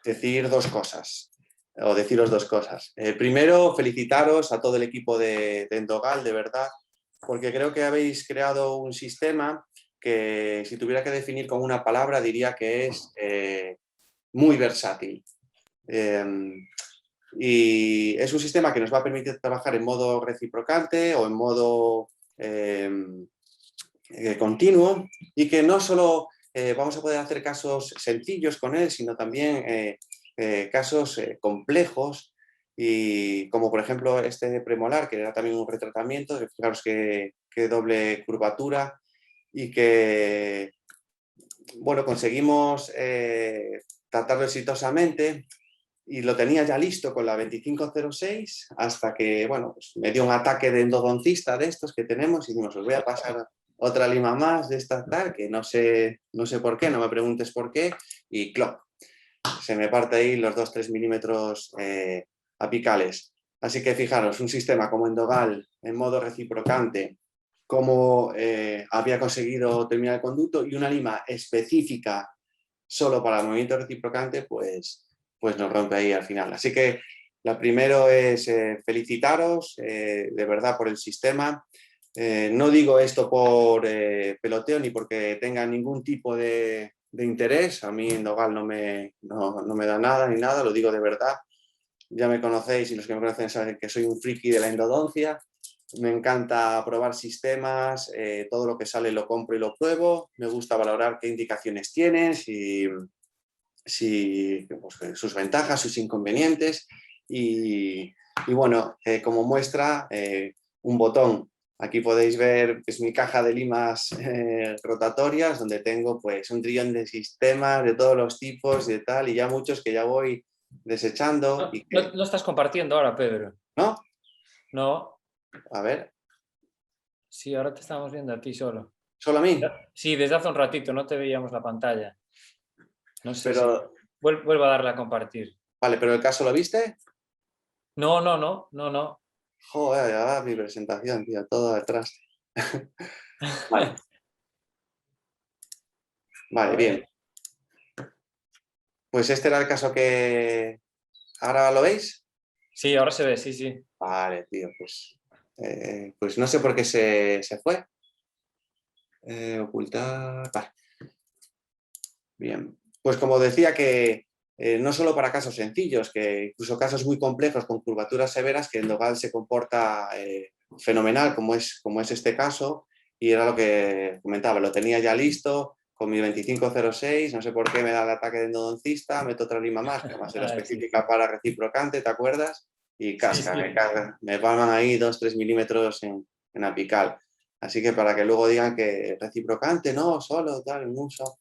decir 2 cosas, o deciros 2 cosas. Primero, felicitaros a todo el equipo de Endogal, de verdad, porque creo que habéis creado un sistema que, si tuviera que definir con una palabra, diría que es muy versátil. Y es un sistema que nos va a permitir trabajar en modo reciprocante o en modo continuo, y que no solo vamos a poder hacer casos sencillos con él, sino también casos complejos, y como por ejemplo este premolar, que era también un retratamiento. Fijaros qué doble curvatura, y que, bueno, conseguimos tratarlo exitosamente, y lo tenía ya listo con la 2506 hasta que, bueno, pues me dio un ataque de endodoncista de estos que tenemos y dijimos, os voy a pasar otra lima más de esta tal, que no sé por qué, no me preguntes por qué, y ¡cloc! Se me parte ahí los 2-3 milímetros apicales. Así que fijaros, un sistema como Endogal en modo reciprocante, cómo había conseguido terminar el conducto, y una lima específica solo para el movimiento reciprocante, pues nos rompe ahí al final. Así que lo primero es felicitaros de verdad por el sistema. No digo esto por peloteo ni porque tenga ningún tipo de interés. A mí Endogal no me da nada ni nada, lo digo de verdad. Ya me conocéis y los que me conocen saben que soy un friki de la endodoncia. Me encanta probar sistemas, todo lo que sale lo compro y lo pruebo. Me gusta valorar qué indicaciones tienen, pues, sus ventajas, sus inconvenientes. Y bueno, como muestra, un botón. Aquí podéis ver que es mi caja de limas rotatorias, donde tengo pues un trillón de sistemas de todos los tipos y tal, y ya muchos que ya voy desechando. No estás compartiendo ahora, Pedro. ¿No? No. A ver. Sí, ahora te estamos viendo a ti solo. ¿Solo a mí? Sí, desde hace un ratito no te veíamos la pantalla. No sé pero... si... Vuelvo a darle a compartir. Vale, ¿pero el caso lo viste? No. Joder, ya va mi presentación, tío, todo detrás. Vale. Vale, bien. Pues este era el caso que... ¿Ahora lo veis? Sí, ahora se ve, sí. Vale, tío, pues no sé por qué se fue. Ocultar... Vale. Bien. Pues como decía que no solo para casos sencillos, que incluso casos muy complejos con curvaturas severas, que Endogal se comporta fenomenal, como es este caso, y era lo que comentaba, lo tenía ya listo con mi 2506, no sé por qué me da el ataque de endodoncista, meto otra lima más, que además era específica para reciprocante, ¿te acuerdas? Y casca, me palman ahí 2-3 milímetros en apical. Así que para que luego digan que reciprocante, no, solo, tal, en uso.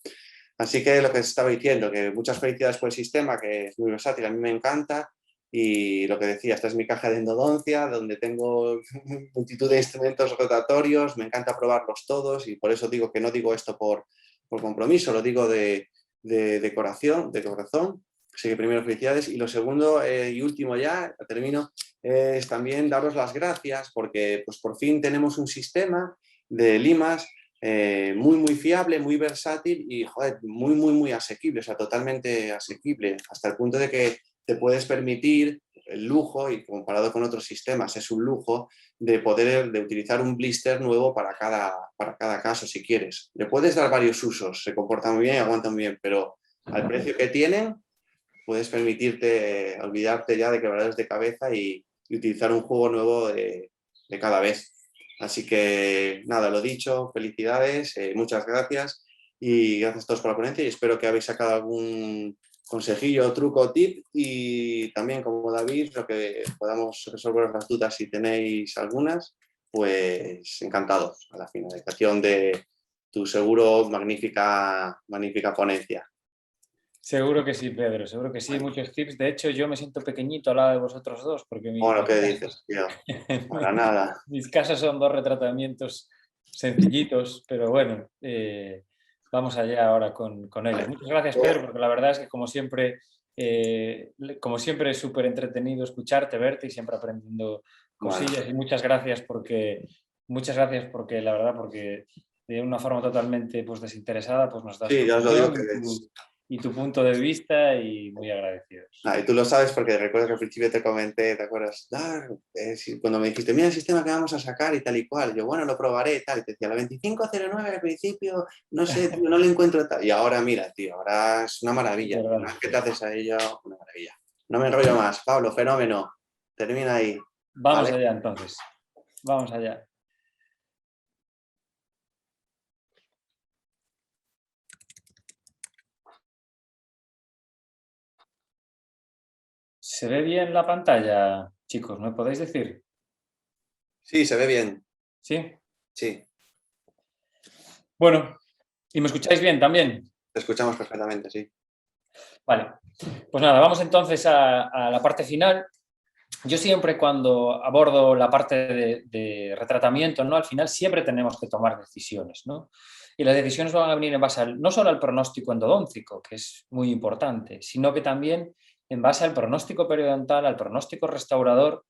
Así que lo que estaba diciendo, que muchas felicidades por el sistema, que es muy versátil, a mí me encanta. Y lo que decía, esta es mi caja de endodoncia, donde tengo multitud de instrumentos rotatorios, me encanta probarlos todos, y por eso digo que no digo esto por compromiso, lo digo de corazón. Así que primero felicidades. Y lo segundo y último ya, termino, es también daros las gracias, porque pues por fin tenemos un sistema de limas muy fiable, muy versátil y joder, muy asequible, o sea, totalmente asequible, hasta el punto de que te puedes permitir el lujo, y comparado con otros sistemas es un lujo, de utilizar un blister nuevo para cada caso si quieres. Le puedes dar varios usos, se comportan muy bien y aguantan bien, pero al precio que tienen puedes permitirte olvidarte ya de quebraderos de cabeza y utilizar un juego nuevo de cada vez. Así que nada, lo dicho, felicidades, muchas gracias y gracias a todos por la ponencia, y espero que habéis sacado algún consejillo, truco, tip, y también como David, lo que podamos resolver las dudas si tenéis algunas, pues encantados a la finalización de tu seguro magnífica ponencia. Seguro que sí, Pedro, seguro que sí, muchos tips. De hecho, yo me siento pequeñito al lado de vosotros dos, porque Bueno, ¿qué dices, tío? Para nada. Mis casos son 2 retratamientos sencillos, pero bueno, vamos allá ahora con ellos. Muchas gracias, Pedro, porque la verdad es que como siempre es súper entretenido escucharte, verte y siempre aprendiendo cosillas. Y muchas gracias porque la verdad, porque de una forma totalmente pues, desinteresada pues nos das sí, tu ya os lo digo opinión y tu punto de vista, y muy agradecidos. Y tú lo sabes porque recuerdo que al principio te comenté, ¿te acuerdas? Cuando me dijiste, mira el sistema que vamos a sacar y tal y cual, yo bueno, lo probaré y tal, y te decía, la 2509 al principio, no sé, tío, no le encuentro tal. Y ahora mira, tío, ahora es una maravilla. ¿Qué te haces a ello? Una maravilla. No me enrollo más. Pablo, fenómeno. Termina ahí. Vamos allá entonces. Vamos allá. ¿Se ve bien la pantalla, chicos? ¿Me podéis decir? Sí, se ve bien. ¿Sí? Sí. Bueno, ¿y me escucháis bien también? Te escuchamos perfectamente, sí. Vale. Pues nada, vamos entonces a la parte final. Yo siempre cuando abordo la parte de retratamiento, ¿no? Al final siempre tenemos que tomar decisiones, ¿no? Y las decisiones van a venir en base no solo al pronóstico endodóntico, que es muy importante, sino que también en base al pronóstico periodontal, al pronóstico restaurador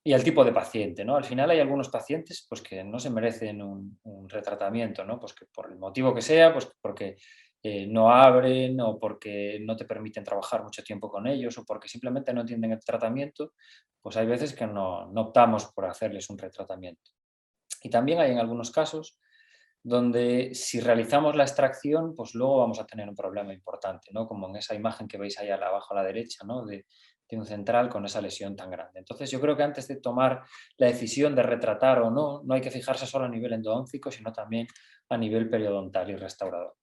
y al tipo de paciente, ¿no? Al final hay algunos pacientes pues, que no se merecen un retratamiento, ¿no? Pues que por el motivo que sea, pues porque no abren o porque no te permiten trabajar mucho tiempo con ellos o porque simplemente no entienden el tratamiento, pues hay veces que no optamos por hacerles un retratamiento. Y también hay en algunos casos donde si realizamos la extracción, pues luego vamos a tener un problema importante, ¿no? Como en esa imagen que veis ahí abajo a la derecha, ¿no? De un central con esa lesión tan grande. Entonces yo creo que antes de tomar la decisión de retratar o no, no hay que fijarse solo a nivel endodóntico, sino también a nivel periodontal y restaurador.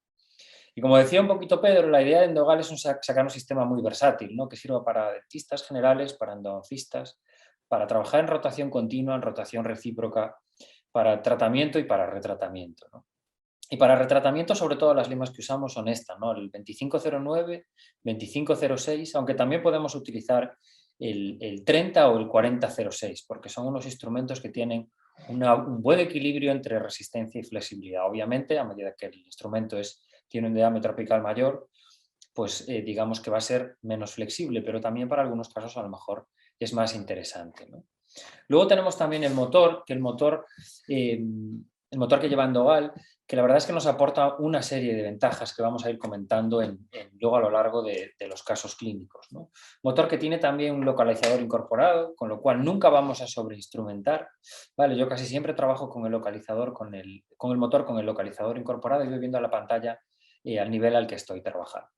Y como decía un poquito Pedro, la idea de Endogal es sacar un sistema muy versátil, ¿no? Que sirva para dentistas generales, para endodoncistas, para trabajar en rotación continua, en rotación recíproca, para tratamiento y para retratamiento, ¿no? Y para retratamiento, sobre todo, las limas que usamos son estas, ¿no? El 2509, 2506, aunque también podemos utilizar el 30 o el 4006, porque son unos instrumentos que tienen un buen equilibrio entre resistencia y flexibilidad. Obviamente, a medida que el instrumento tiene un diámetro apical mayor, pues digamos que va a ser menos flexible, pero también para algunos casos a lo mejor es más interesante, ¿no? Luego tenemos también el motor, que el motor que lleva Endogal, que la verdad es que nos aporta una serie de ventajas que vamos a ir comentando luego a lo largo de los casos clínicos, ¿no? Motor que tiene también un localizador incorporado, con lo cual nunca vamos a sobreinstrumentar, ¿vale? Yo casi siempre trabajo con el localizador, con el motor con el localizador incorporado y voy viendo la pantalla al nivel al que estoy trabajando.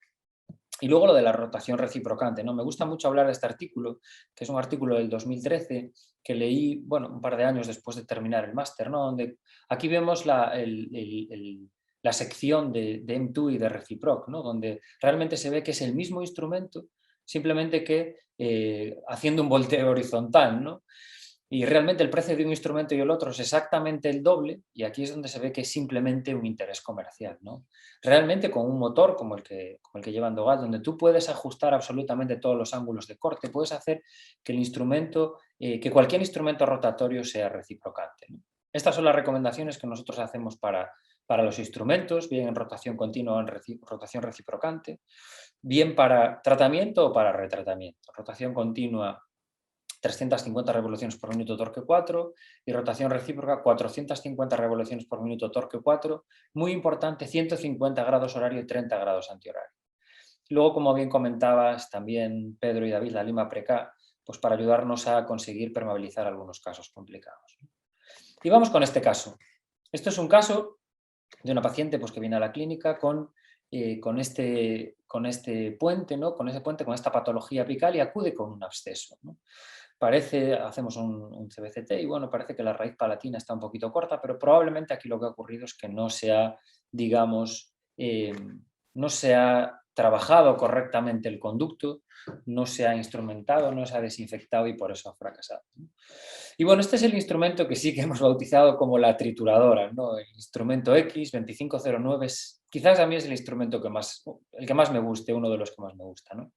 Y luego lo de la rotación reciprocante, ¿no? Me gusta mucho hablar de este artículo, que es un artículo del 2013 que leí, bueno, un par de años después de terminar el máster, ¿no? Donde aquí vemos la sección de M2 y de Reciproc, ¿no? Donde realmente se ve que es el mismo instrumento, simplemente que haciendo un volteo horizontal, ¿no? Y realmente el precio de un instrumento y el otro es exactamente el doble, y aquí es donde se ve que es simplemente un interés comercial, ¿no? Realmente con un motor como el que lleva Endogal, donde tú puedes ajustar absolutamente todos los ángulos de corte, puedes hacer que el instrumento, que cualquier instrumento rotatorio sea reciprocante, ¿no? Estas son las recomendaciones que nosotros hacemos para los instrumentos, bien en rotación continua o en rotación reciprocante, bien para tratamiento o para retratamiento. Rotación continua, 350 revoluciones por minuto torque 4 y rotación recíproca 450 revoluciones por minuto torque 4. Muy importante, 150 grados horario y 30 grados antihorario. Luego, como bien comentabas también Pedro y David, la lima Preca, pues para ayudarnos a conseguir permeabilizar algunos casos complicados. Y vamos con este caso. Esto es un caso de una paciente pues, que viene a la clínica con este puente, ¿no? Con esta patología apical y acude con un absceso, ¿no? Hacemos un CBCT y bueno, parece que la raíz palatina está un poquito corta, pero probablemente aquí lo que ha ocurrido es que no se ha, digamos, no se ha trabajado correctamente el conducto, no se ha instrumentado, no se ha desinfectado y por eso ha fracasado, ¿no? Y bueno, este es el instrumento que sí que hemos bautizado como la trituradora, ¿no? El instrumento X 2509 quizás a mí es el instrumento el que más me guste, uno de los que más me gusta, ¿no?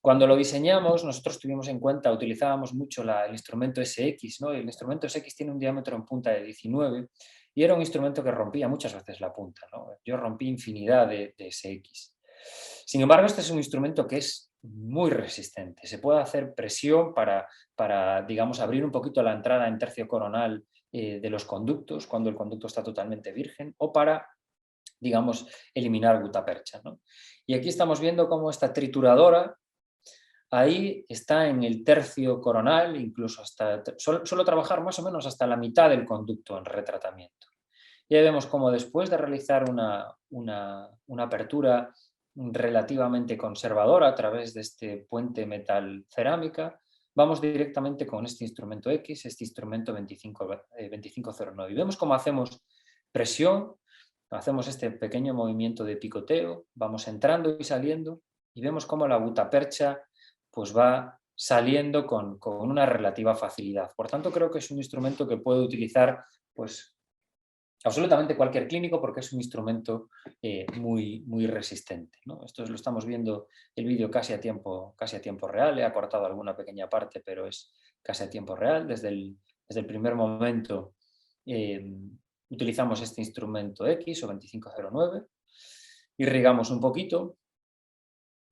Cuando lo diseñamos, nosotros tuvimos en cuenta, utilizábamos mucho el instrumento SX, ¿no? El instrumento SX tiene un diámetro en punta de 19 y era un instrumento que rompía muchas veces la punta, ¿no? Yo rompí infinidad de SX. Sin embargo, este es un instrumento que es muy resistente. Se puede hacer presión para digamos, abrir un poquito la entrada en tercio coronal de los conductos, cuando el conducto está totalmente virgen, o para, digamos, eliminar gutapercha, ¿no? Y aquí estamos viendo cómo esta trituradora ahí está en el tercio coronal, incluso suelo trabajar más o menos hasta la mitad del conducto en retratamiento. Y ahí vemos cómo después de realizar una apertura relativamente conservadora a través de este puente metal cerámica, vamos directamente con este instrumento X, este instrumento 2509. Y vemos cómo hacemos presión, hacemos este pequeño movimiento de picoteo, vamos entrando y saliendo y vemos cómo la gutapercha pues va saliendo con una relativa facilidad. Por tanto, creo que es un instrumento que puede utilizar pues, absolutamente cualquier clínico porque es un instrumento muy, muy resistente, ¿no? Esto lo estamos viendo el vídeo casi a tiempo real. He acortado alguna pequeña parte, pero es casi a tiempo real. Desde el primer momento utilizamos este instrumento X o 2509, irrigamos un poquito,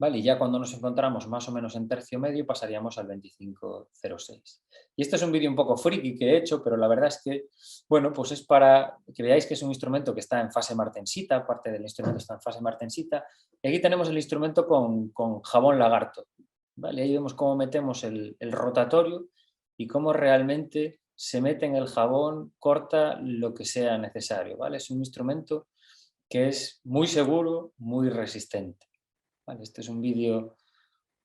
¿vale? Y ya cuando nos encontramos más o menos en tercio medio pasaríamos al 2506. Y este es un vídeo un poco friki que he hecho, pero la verdad es que, bueno, pues es para que veáis que es un instrumento que está en fase martensita, parte del instrumento está en fase martensita, y aquí tenemos el instrumento con jabón lagarto, ¿vale? Ahí vemos cómo metemos el rotatorio y cómo realmente se mete en el jabón, corta lo que sea necesario, ¿vale? Es un instrumento que es muy seguro, muy resistente. Vale, este es un vídeo,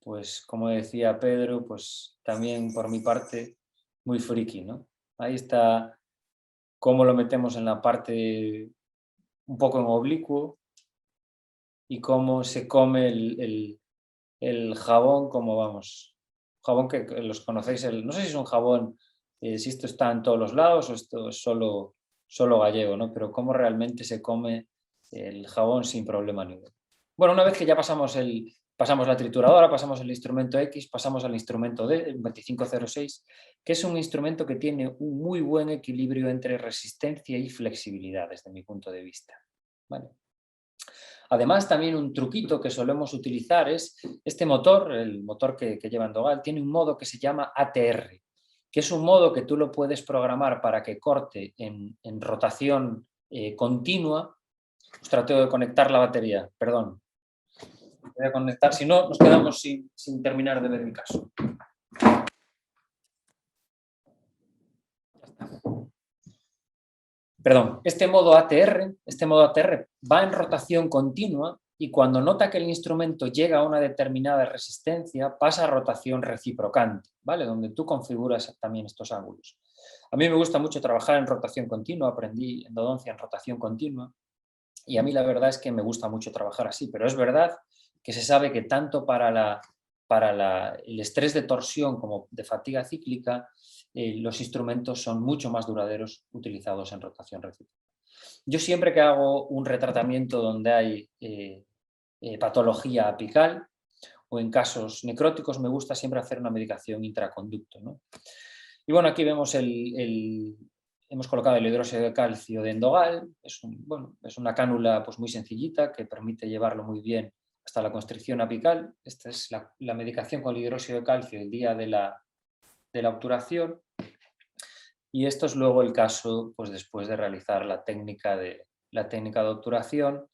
pues como decía Pedro, pues también por mi parte muy friki, ¿no? Ahí está cómo lo metemos en la parte un poco en oblicuo y cómo se come el jabón, como vamos, jabón que los conocéis, no sé si es un jabón, si esto está en todos los lados o esto es solo gallego, ¿no? Pero cómo realmente se come el jabón sin problema ninguno. Bueno, una vez que ya pasamos la trituradora, pasamos el instrumento X, pasamos al instrumento D, el 2506, que es un instrumento que tiene un muy buen equilibrio entre resistencia y flexibilidad desde mi punto de vista, ¿vale? Además, también un truquito que solemos utilizar es este motor, el motor que lleva Endogal, tiene un modo que se llama ATR, que es un modo que tú lo puedes programar para que corte en rotación continua. Ostras, tengo que conectar la batería, perdón. Voy a conectar, si no, nos quedamos sin terminar de ver mi caso. Perdón, este modo ATR va en rotación continua y cuando nota que el instrumento llega a una determinada resistencia pasa a rotación reciprocante, ¿vale? Donde tú configuras también estos ángulos. A mí me gusta mucho trabajar en rotación continua, aprendí endodoncia en rotación continua y a mí la verdad es que me gusta mucho trabajar así, pero es verdad que se sabe que tanto para el estrés de torsión como de fatiga cíclica, los instrumentos son mucho más duraderos utilizados en rotación recíproca. Yo siempre que hago un retratamiento donde hay patología apical o en casos necróticos me gusta siempre hacer una medicación intraconducto, ¿no? Y bueno, aquí vemos hemos colocado el hidróxido de calcio de Endogal, es una cánula pues, muy sencillita que permite llevarlo muy bien hasta la constricción apical. Esta es la medicación con el hidróxido de calcio el día de la obturación. Y esto es luego el caso pues, después de realizar la técnica de obturación.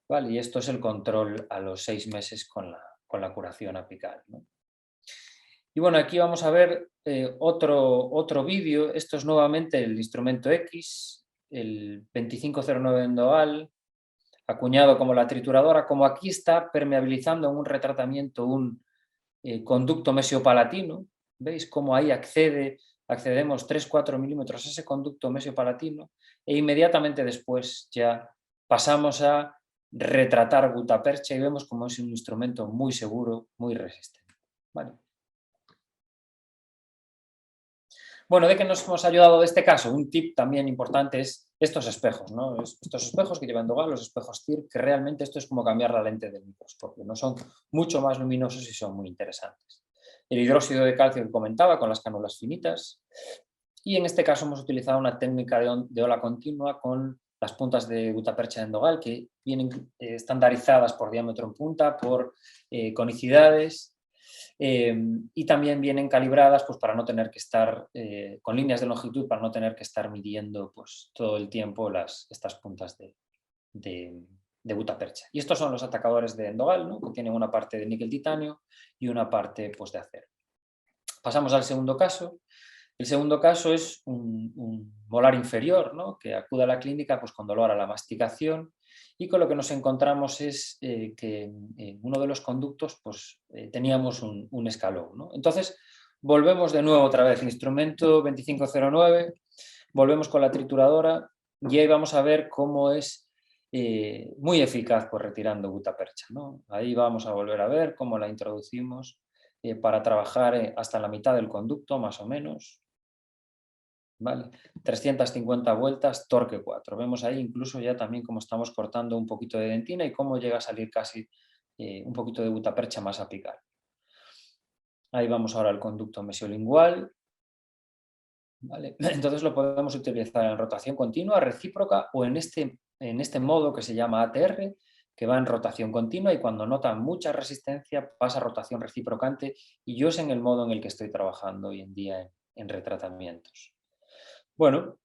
¿Vale? Y esto es el control a los 6 meses con la curación apical, ¿no? Y bueno, aquí vamos a ver otro vídeo. Esto es nuevamente el instrumento X, el 2509 Endogal, acuñado como la trituradora. Como aquí está permeabilizando en un retratamiento un conducto mesiopalatino, ¿veis cómo ahí accedemos 3-4 milímetros a ese conducto mesiopalatino e inmediatamente después ya pasamos a retratar gutapercha y vemos cómo es un instrumento muy seguro, muy resistente. ¿Vale? Bueno, ¿de qué nos hemos ayudado de este caso? Un tip también importante es estos espejos, ¿no? Estos espejos que llevan Endogal, los espejos CIR, que realmente esto es como cambiar la lente del microscopio, ¿no? Son mucho más luminosos y son muy interesantes. El hidróxido de calcio que comentaba con las cánulas finitas y en este caso hemos utilizado una técnica de ola continua con las puntas de gutapercha de Endogal que vienen estandarizadas por diámetro en punta, por conicidades. Y también vienen calibradas pues, para no tener que estar con líneas de longitud, para no tener que estar midiendo pues, todo el tiempo estas puntas de gutapercha. Y estos son los atacadores de Endogal, ¿no? Que tienen una parte de níquel titanio y una parte pues, de acero. Pasamos al segundo caso. El segundo caso es un molar inferior, ¿no? Que acude a la clínica pues, con dolor a la masticación y con lo que nos encontramos es que en uno de los conductos pues, teníamos un escalón, ¿no? Entonces volvemos de nuevo otra vez, instrumento 2509, volvemos con la trituradora y ahí vamos a ver cómo es muy eficaz pues, retirando gutapercha, ¿no? Ahí vamos a volver a ver cómo la introducimos para trabajar hasta la mitad del conducto más o menos. ¿Vale? 350 vueltas, torque 4. Vemos ahí incluso ya también cómo estamos cortando un poquito de dentina y cómo llega a salir casi un poquito de gutapercha más apical. Ahí vamos ahora al conducto mesiolingual. ¿Vale? Entonces lo podemos utilizar en rotación continua, recíproca o en este modo que se llama ATR, que va en rotación continua y cuando nota mucha resistencia pasa a rotación reciprocante, y yo es en el modo en el que estoy trabajando hoy en día en retratamientos. Bueno,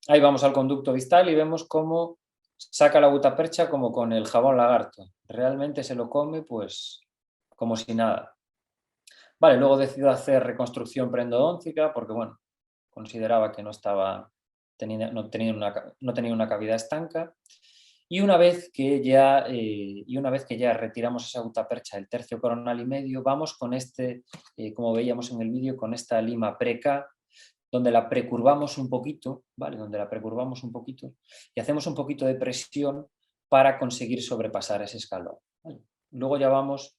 ahí vamos al conducto distal y vemos cómo saca la gutapercha como con el jabón lagarto. Realmente se lo come pues como si nada. Vale, luego decido hacer reconstrucción preendodóntica porque, bueno, consideraba que no tenía una cavidad estanca. Y una vez que ya retiramos esa gutapercha del tercio coronal y medio, vamos con como veíamos en el vídeo, con esta lima pre-K, donde la precurvamos un poquito, ¿vale? Donde la precurvamos un poquito y hacemos un poquito de presión para conseguir sobrepasar ese escalón, ¿vale? Luego ya vamos,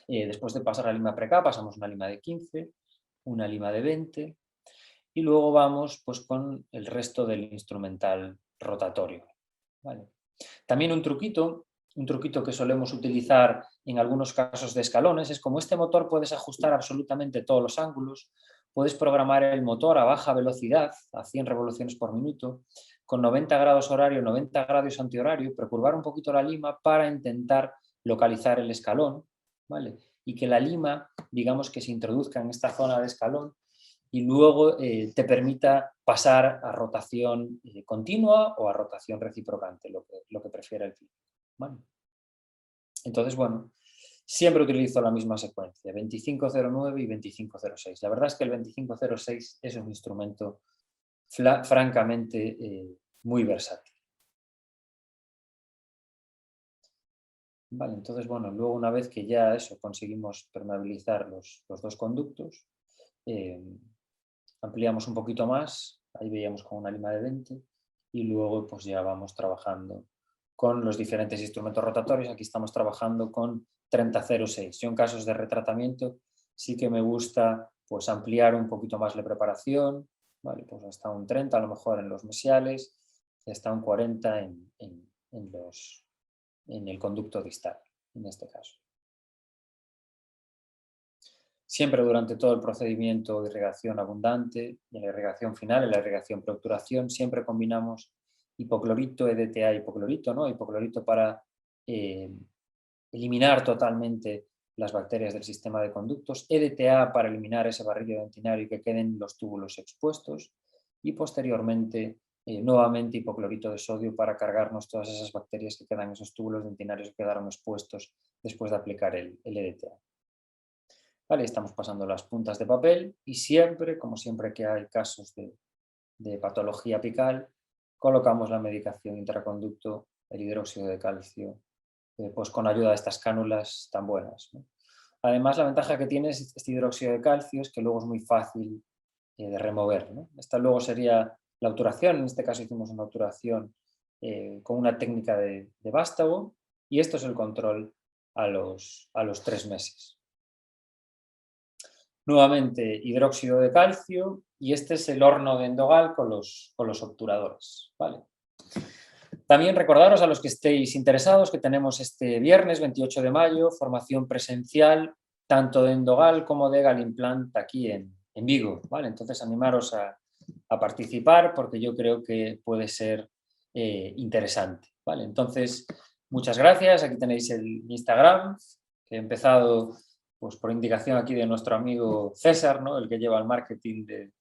después de pasar la lima pre-K, pasamos una lima de 15, una lima de 20 y luego vamos pues con el resto del instrumental rotatorio, ¿vale? También un truquito que solemos utilizar en algunos casos de escalones es, como este motor puedes ajustar absolutamente todos los ángulos, puedes programar el motor a baja velocidad, a 100 revoluciones por minuto, con 90 grados horario, 90 grados antihorario, precurvar un poquito la lima para intentar localizar el escalón, ¿vale? Y que la lima, digamos, que se introduzca en esta zona de escalón y luego te permita pasar a rotación continua o a rotación reciprocante, lo que prefiera el cliente, ¿vale? Entonces, bueno, siempre utilizo la misma secuencia, 2509 y 2506. La verdad es que el 2506 es un instrumento francamente muy versátil. Vale, entonces, bueno, luego una vez que ya conseguimos permeabilizar los dos conductos, ampliamos un poquito más, ahí veíamos con una lima de 20 y luego pues ya vamos trabajando con los diferentes instrumentos rotatorios. Aquí estamos trabajando con 3006. Yo en casos de retratamiento sí que me gusta pues ampliar un poquito más la preparación, ¿vale? Pues hasta un 30 a lo mejor en los mesiales y hasta un 40 en el conducto distal, en este caso. Siempre durante todo el procedimiento de irrigación abundante y en la irrigación final, en la irrigación preobturación, siempre combinamos hipoclorito, EDTA, hipoclorito, ¿no? Hipoclorito para eliminar totalmente las bacterias del sistema de conductos, EDTA para eliminar ese barrillo dentinario y que queden los túbulos expuestos, y posteriormente nuevamente hipoclorito de sodio para cargarnos todas esas bacterias que quedan en esos túbulos dentinarios que quedaron expuestos después de aplicar el EDTA. Vale, estamos pasando las puntas de papel y siempre, como siempre que hay casos de patología apical, colocamos la medicación intraconducto, el hidróxido de calcio, pues con ayuda de estas cánulas tan buenas, ¿no? Además, la ventaja que tiene este hidróxido de calcio es que luego es muy fácil de remover, ¿no? Esta luego sería la obturación. En este caso hicimos una obturación con una técnica de vástago, y esto es el control a los 3 meses. Nuevamente hidróxido de calcio, y este es el horno de Endogal con los obturadores, ¿vale? También recordaros a los que estéis interesados que tenemos este viernes 28 de mayo formación presencial tanto de Endogal como de Galimplant aquí en Vigo, ¿vale? Entonces animaros a participar porque yo creo que puede ser interesante, ¿vale? Entonces, muchas gracias. Aquí tenéis el Instagram, que he empezado pues, por indicación aquí de nuestro amigo César, ¿no? El que lleva el marketing de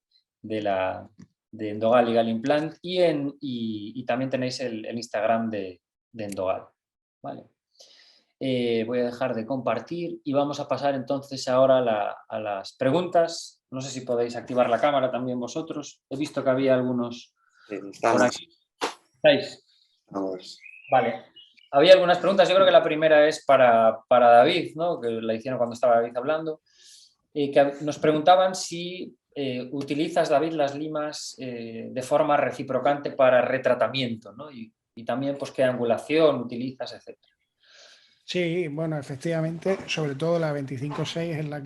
Endogal y Galimplant, y también tenéis el Instagram de Endogal, ¿vale? Voy a dejar de compartir y vamos a pasar entonces ahora a las preguntas. No sé si podéis activar la cámara también vosotros. He visto que había algunos por aquí. ¿Estáis? Vamos. Vale. Había algunas preguntas. Yo creo que la primera es para David, ¿no? Que la hicieron cuando estaba David hablando. Que nos preguntaban si utilizas, David, las limas de forma reciprocante para retratamiento, ¿no? Y también pues qué angulación utilizas, etc. Sí, bueno, efectivamente, sobre todo la 25.6 es la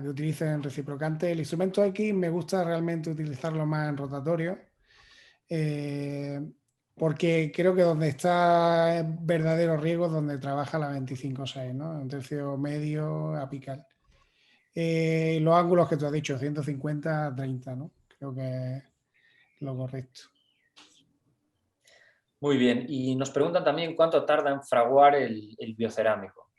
que utilizo en reciprocante. El instrumento X me gusta realmente utilizarlo más en rotatorio, porque creo que donde está verdadero riesgo es donde trabaja la 25.6, ¿no? Un tercio medio apical. Los ángulos que tú has dicho, 150 a 30, ¿no? Creo que es lo correcto. Muy bien, y nos preguntan también cuánto tarda en fraguar el biocerámico.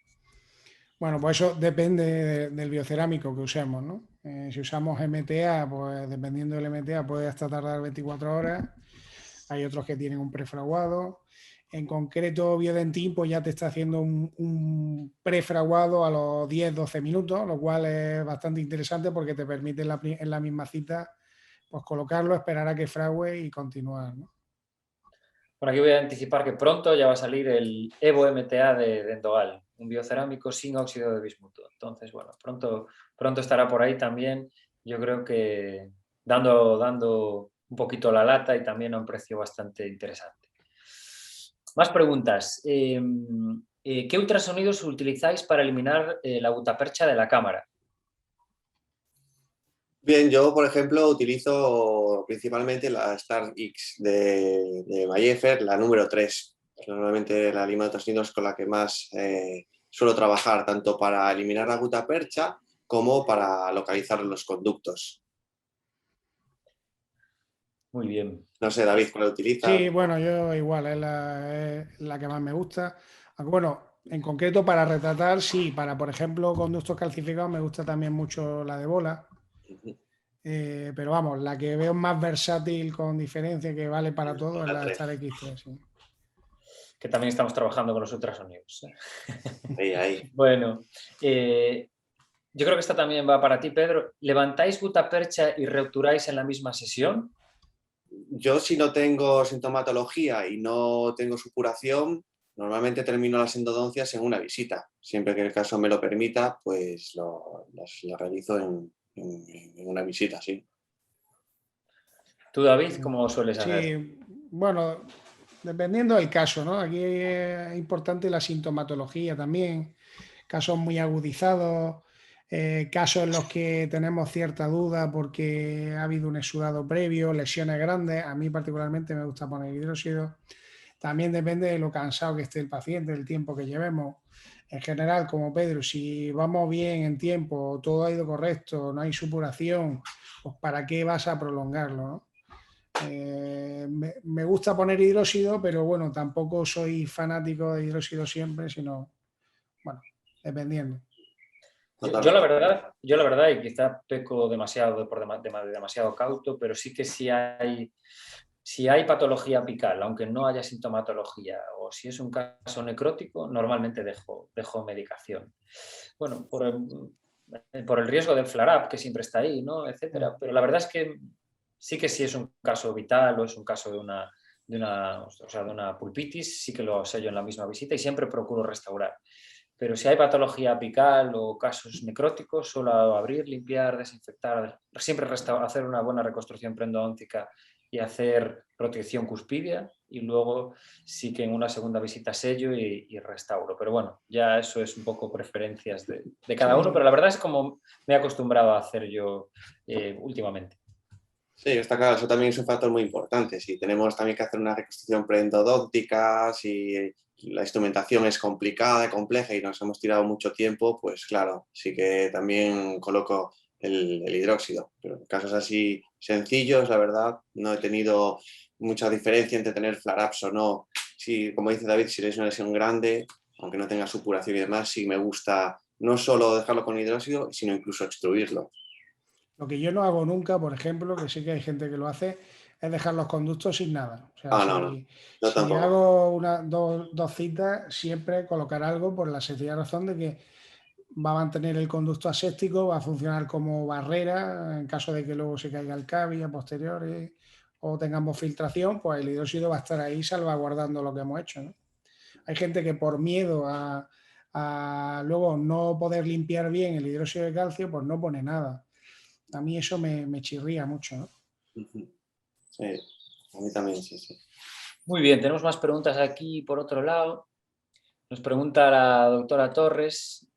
Bueno, pues eso depende del biocerámico que usemos, ¿no? Si usamos MTA, pues dependiendo del MTA puede hasta tardar 24 horas. Hay otros que tienen un prefraguado. En concreto, Biodentin pues ya te está haciendo un prefraguado a los 10-12 minutos, lo cual es bastante interesante porque te permite en la misma cita pues colocarlo, esperar a que frague y continuar, ¿no? Bueno, aquí voy a anticipar que pronto ya va a salir el Evo MTA de Dendogal, un biocerámico sin óxido de bismuto. Entonces, bueno, pronto estará por ahí también, yo creo que dando un poquito la lata y también a un precio bastante interesante. Más preguntas. ¿Qué ultrasonidos utilizáis para eliminar la gutapercha de la cámara? Bien, yo, por ejemplo, utilizo principalmente la Star X de Mayefer, la número 3. Normalmente la lima de ultrasonido es con la que más suelo trabajar, tanto para eliminar la gutapercha como para localizar los conductos. Muy bien. No sé, David, ¿cuál utiliza? Sí, bueno, yo igual, es la que más me gusta. Aunque bueno, en concreto para retratar, sí, para por ejemplo conductos calcificados me gusta también mucho la de bola. Pero vamos, la que veo más versátil con diferencia que vale para todo es La la 3. Star X3. Sí. Que también estamos trabajando con los ultrasonidos. Ahí. Bueno, yo creo que esta también va para ti, Pedro. ¿Levantáis gutapercha y reobturáis en la misma sesión? Yo, si no tengo sintomatología y no tengo supuración, normalmente termino las endodoncias en una visita. Siempre que el caso me lo permita, pues lo realizo en una visita, sí. ¿Tú, David, cómo sueles hacer? Sí, bueno, dependiendo del caso, ¿no? Aquí es importante la sintomatología también, casos muy agudizados, casos en los que tenemos cierta duda porque ha habido un exudado previo, lesiones grandes. A mí particularmente me gusta poner hidróxido. También depende de lo cansado que esté el paciente, del tiempo que llevemos. En general, como Pedro, si vamos bien en tiempo, todo ha ido correcto, no hay supuración, pues ¿para qué vas a prolongarlo, no? Me gusta poner hidróxido, pero bueno, tampoco soy fanático de hidróxido siempre, sino, bueno, dependiendo. Totalmente. Yo la verdad, y quizá peco demasiado demasiado cauto, pero sí que si hay patología apical, aunque no haya sintomatología, o si es un caso necrótico, normalmente dejo medicación. Bueno, por el riesgo del flare-up, que siempre está ahí, ¿no? Etcétera. Pero la verdad es que sí que si es un caso vital o es un caso de una pulpitis, sí que lo sello en la misma visita y siempre procuro restaurar. Pero si hay patología apical o casos necróticos, suelo abrir, limpiar, desinfectar, siempre hacer una buena reconstrucción preendodóntica y hacer protección cuspidia, y luego sí que en una segunda visita sello y restauro. Pero bueno, ya eso es un poco preferencias de cada uno, pero Sí, la verdad es como me he acostumbrado a hacer yo últimamente. Sí, está claro, eso también es un factor muy importante. Si tenemos también que hacer una reconstrucción preendodóntica, si la instrumentación es complicada y compleja y nos hemos tirado mucho tiempo, pues claro, sí que también coloco el hidróxido. Pero en casos así sencillos, la verdad, no he tenido mucha diferencia entre tener flare-ups o no. Sí, como dice David, si es una lesión grande, aunque no tenga supuración y demás, sí me gusta no solo dejarlo con hidróxido, sino incluso extruirlo. lo que yo no hago nunca, por ejemplo, que sí que hay gente que lo hace, es dejar los conductos sin nada. O sea, Ah, no, no, yo si tampoco. hago dos citas, siempre colocar algo por la sencilla razón de que va a mantener el conducto aséptico, va a funcionar como barrera en caso de que luego se caiga el cavi a posteriori o tengamos filtración, pues el hidróxido va a estar ahí salvaguardando lo que hemos hecho, ¿no? Hay gente que por miedo a luego no poder limpiar bien el hidróxido de calcio, pues no pone nada. A mí eso me chirría mucho, ¿no? Sí, a mí también, sí, sí. Muy bien, tenemos más preguntas aquí por otro lado. Nos pregunta la doctora Torres.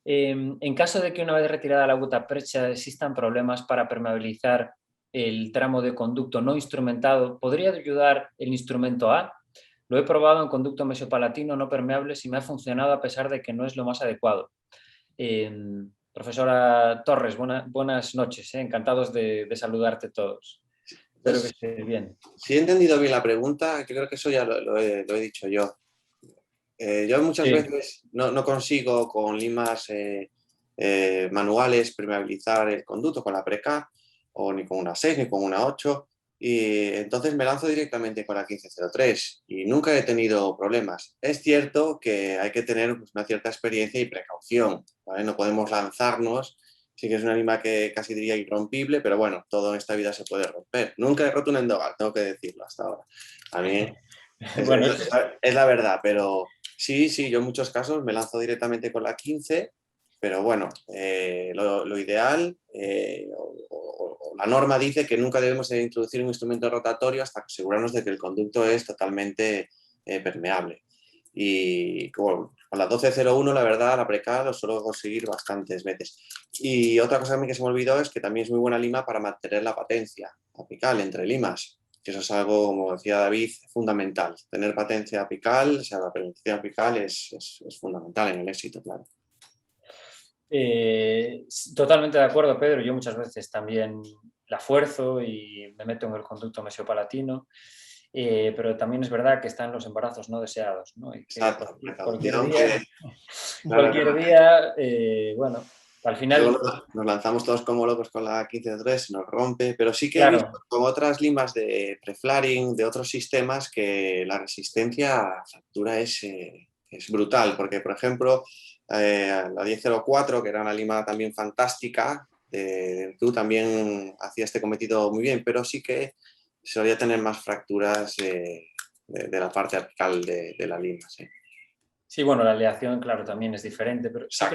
En caso de que una vez retirada la gutapercha existan problemas para permeabilizar el tramo de conducto no instrumentado, ¿podría ayudar el instrumento A? Lo he probado en conducto mesopalatino no permeable y me ha funcionado a pesar de que no es lo más adecuado. Profesora Torres, buenas noches, encantados de saludarte todos. espero que esté bien. Si he entendido bien la pregunta, yo creo que eso ya lo he dicho yo. Yo muchas veces no consigo con limas manuales permeabilizar el conducto con la Preca, o ni con una 6 ni con una 8, y entonces me lanzo directamente con la 1503 y nunca he tenido problemas. Es cierto que hay que tener pues, una cierta experiencia y precaución, ¿vale? No podemos lanzarnos. Sí que es una lima que casi diría irrompible, pero bueno, todo en esta vida se puede romper. Nunca he roto un endogal, tengo que decirlo hasta ahora. A mí Bueno, es la verdad, pero sí, yo en muchos casos me lanzo directamente con la 15, pero bueno, lo ideal o la norma dice que nunca debemos de introducir un instrumento rotatorio hasta asegurarnos de que el conducto es totalmente permeable. Y con la 1201, la verdad, la Preca lo suelo conseguir bastantes veces. Y otra cosa a mí que se me olvidó es que también es muy buena lima para mantener la patencia apical entre limas, que eso es algo, como decía David, fundamental. Tener patencia apical, o sea, la patencia apical es fundamental en el éxito, claro. Totalmente de acuerdo, Pedro. Yo muchas veces también la fuerzo y me meto en el conducto mesiopalatino, pero también es verdad que están los embarazos no deseados, ¿no? Y que Exacto, cualquier precaución día, bueno, al final... Luego nos lanzamos todos como locos con la 15.3, se nos rompe, pero sí que he Claro. visto con otras limas de preflaring, de otros sistemas, que la resistencia a la fractura es brutal, porque por ejemplo la 1004, que era una lima también fantástica, tú también hacía este cometido muy bien, pero sí que solía tener más fracturas de la parte apical de la lima, sí. Sí, bueno, la aleación, claro, también es diferente, pero sí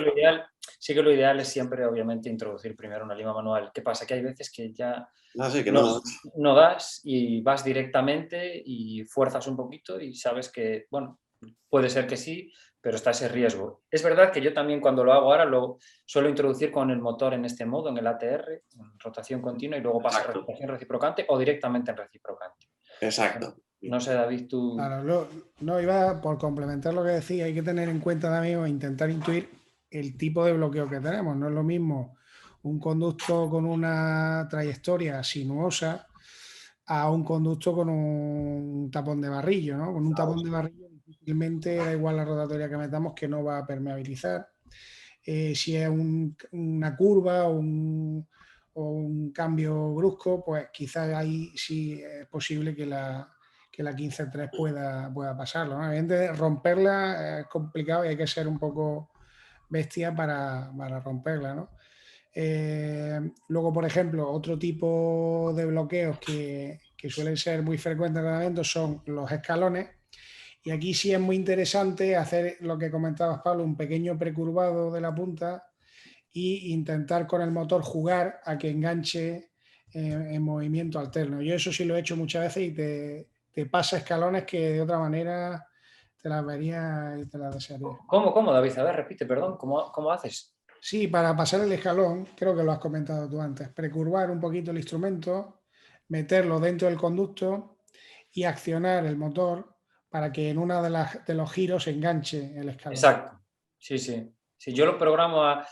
que lo ideal es siempre, obviamente, introducir primero una lima manual. ¿Qué pasa? Que hay veces que ya no das y vas directamente y fuerzas un poquito y sabes que, bueno, puede ser que sí, pero está ese riesgo. Es verdad que yo también cuando lo hago ahora lo suelo introducir con el motor en este modo, en el ATR, en rotación continua, y luego pasa a rotación reciprocante o directamente en reciprocante. Exacto. No sé, David, tú... Claro, no iba por complementar lo que decía, hay que tener en cuenta también o intentar intuir el tipo de bloqueo que tenemos. No es lo mismo un conducto con una trayectoria sinuosa a un conducto con un tapón de barrillo, ¿no? Con un tapón de barrillo difícilmente da igual la rotatoria que metamos que no va a permeabilizar. Si es una curva o un cambio brusco, pues quizás ahí sí es posible que la 15.3 pueda pasarlo, ¿no? Evidentemente, romperla es complicado y hay que ser un poco bestia para romperla, ¿no? Luego, por ejemplo, otro tipo de bloqueos que suelen ser muy frecuentes en el tratamiento son los escalones. Y aquí sí es muy interesante hacer lo que comentabas, Pablo, un pequeño precurvado de la punta e intentar con el motor jugar a que enganche en movimiento alterno. Yo eso sí lo he hecho muchas veces y te pasa escalones que de otra manera te las vería y te las desearía. ¿Cómo, David? A ver, repite, perdón, ¿cómo haces? Sí, para pasar el escalón, creo que lo has comentado tú antes, precurvar un poquito el instrumento, meterlo dentro del conducto y accionar el motor para que en uno de los giros enganche el escalón. Exacto, sí. Si yo lo programo a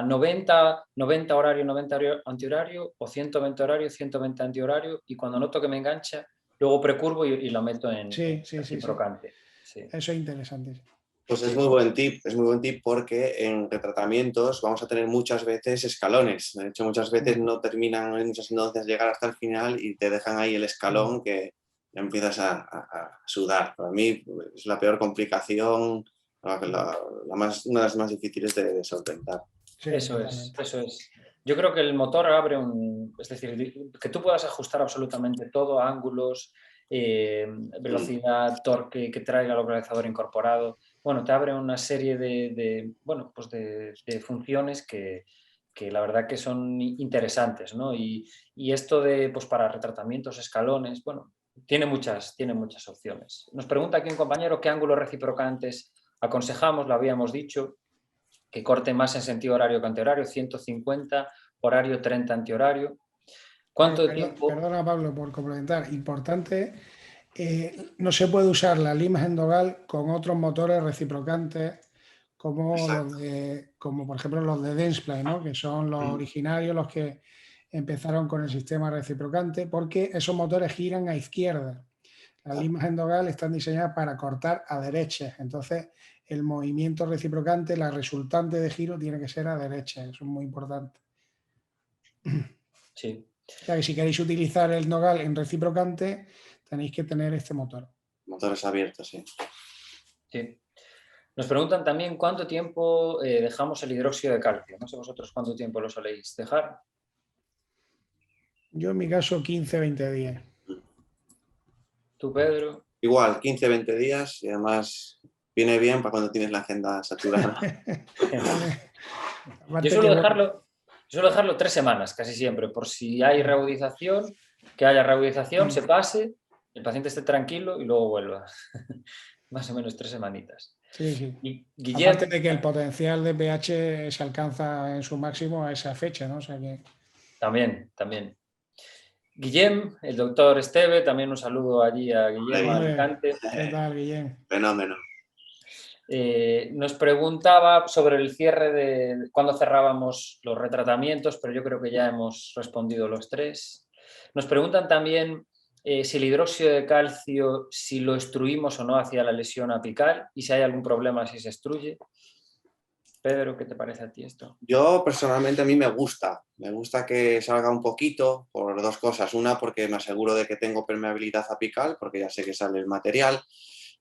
90 horario, 90 antihorario o 120 horario, 120 antihorario, y cuando noto que me engancha, luego precurvo y lo meto en reciprocante. Sí. Eso es interesante. Pues es muy buen tip porque en retratamientos vamos a tener muchas veces escalones. De hecho, muchas veces no terminan en muchas endodoncias llegar hasta el final y te dejan ahí el escalón que ya empiezas a sudar. Para mí es la peor complicación, una de las más difíciles de solventar. Sí, eso es. Yo creo que el motor abre es decir, que tú puedas ajustar absolutamente todo, ángulos, velocidad, torque, que traiga el localizador incorporado. Bueno, te abre una serie de funciones que la verdad que son interesantes, ¿no? Y esto de, pues para retratamientos, escalones, bueno, tiene muchas opciones. Nos pregunta aquí un compañero qué ángulos reciprocantes aconsejamos, lo habíamos dicho, que corte más en sentido horario que antihorario, 150, horario 30 antihorario. ¿Cuánto tiempo? Perdona, Pablo, por complementar. Importante, no se puede usar la limas endogal con otros motores reciprocantes como por ejemplo los de Densplay, ¿no? Que son los originarios, los que empezaron con el sistema reciprocante porque esos motores giran a izquierda. Las limas endogales están diseñadas para cortar a derecha. Entonces, el movimiento reciprocante, la resultante de giro, tiene que ser a derecha. Eso es muy importante. Sí. O sea que si queréis utilizar el nogal en reciprocante, tenéis que tener este motor. Motores abiertos, sí. Sí. Nos preguntan también cuánto tiempo dejamos el hidróxido de calcio. No sé vosotros cuánto tiempo lo soléis dejar. Yo en mi caso 15-20 días. ¿Tú, Pedro? Igual, 15-20 días y además viene bien para cuando tienes la agenda saturada. Yo suelo dejarlo 3 semanas casi siempre, por si hay reagudización, que haya reagudización, se pase, el paciente esté tranquilo y luego vuelva. Más o menos 3 semanitas. Sí, sí. Y Guillem, aparte de que el potencial de pH se alcanza en su máximo a esa fecha, ¿no? O sea que... También. Guillem, el doctor Esteve, también un saludo allí a Guillem, a Alicante. ¿Qué tal, Guillem? Fenómeno. Nos preguntaba sobre el cierre de cuándo cerrábamos los retratamientos, pero yo creo que ya hemos respondido los 3. Nos preguntan también si el hidróxido de calcio, si lo extruimos o no hacia la lesión apical y si hay algún problema si se extruye. Pedro, ¿qué te parece a ti esto? Yo personalmente a mí me gusta que salga un poquito por 2 cosas. Una, porque me aseguro de que tengo permeabilidad apical, porque ya sé que sale el material.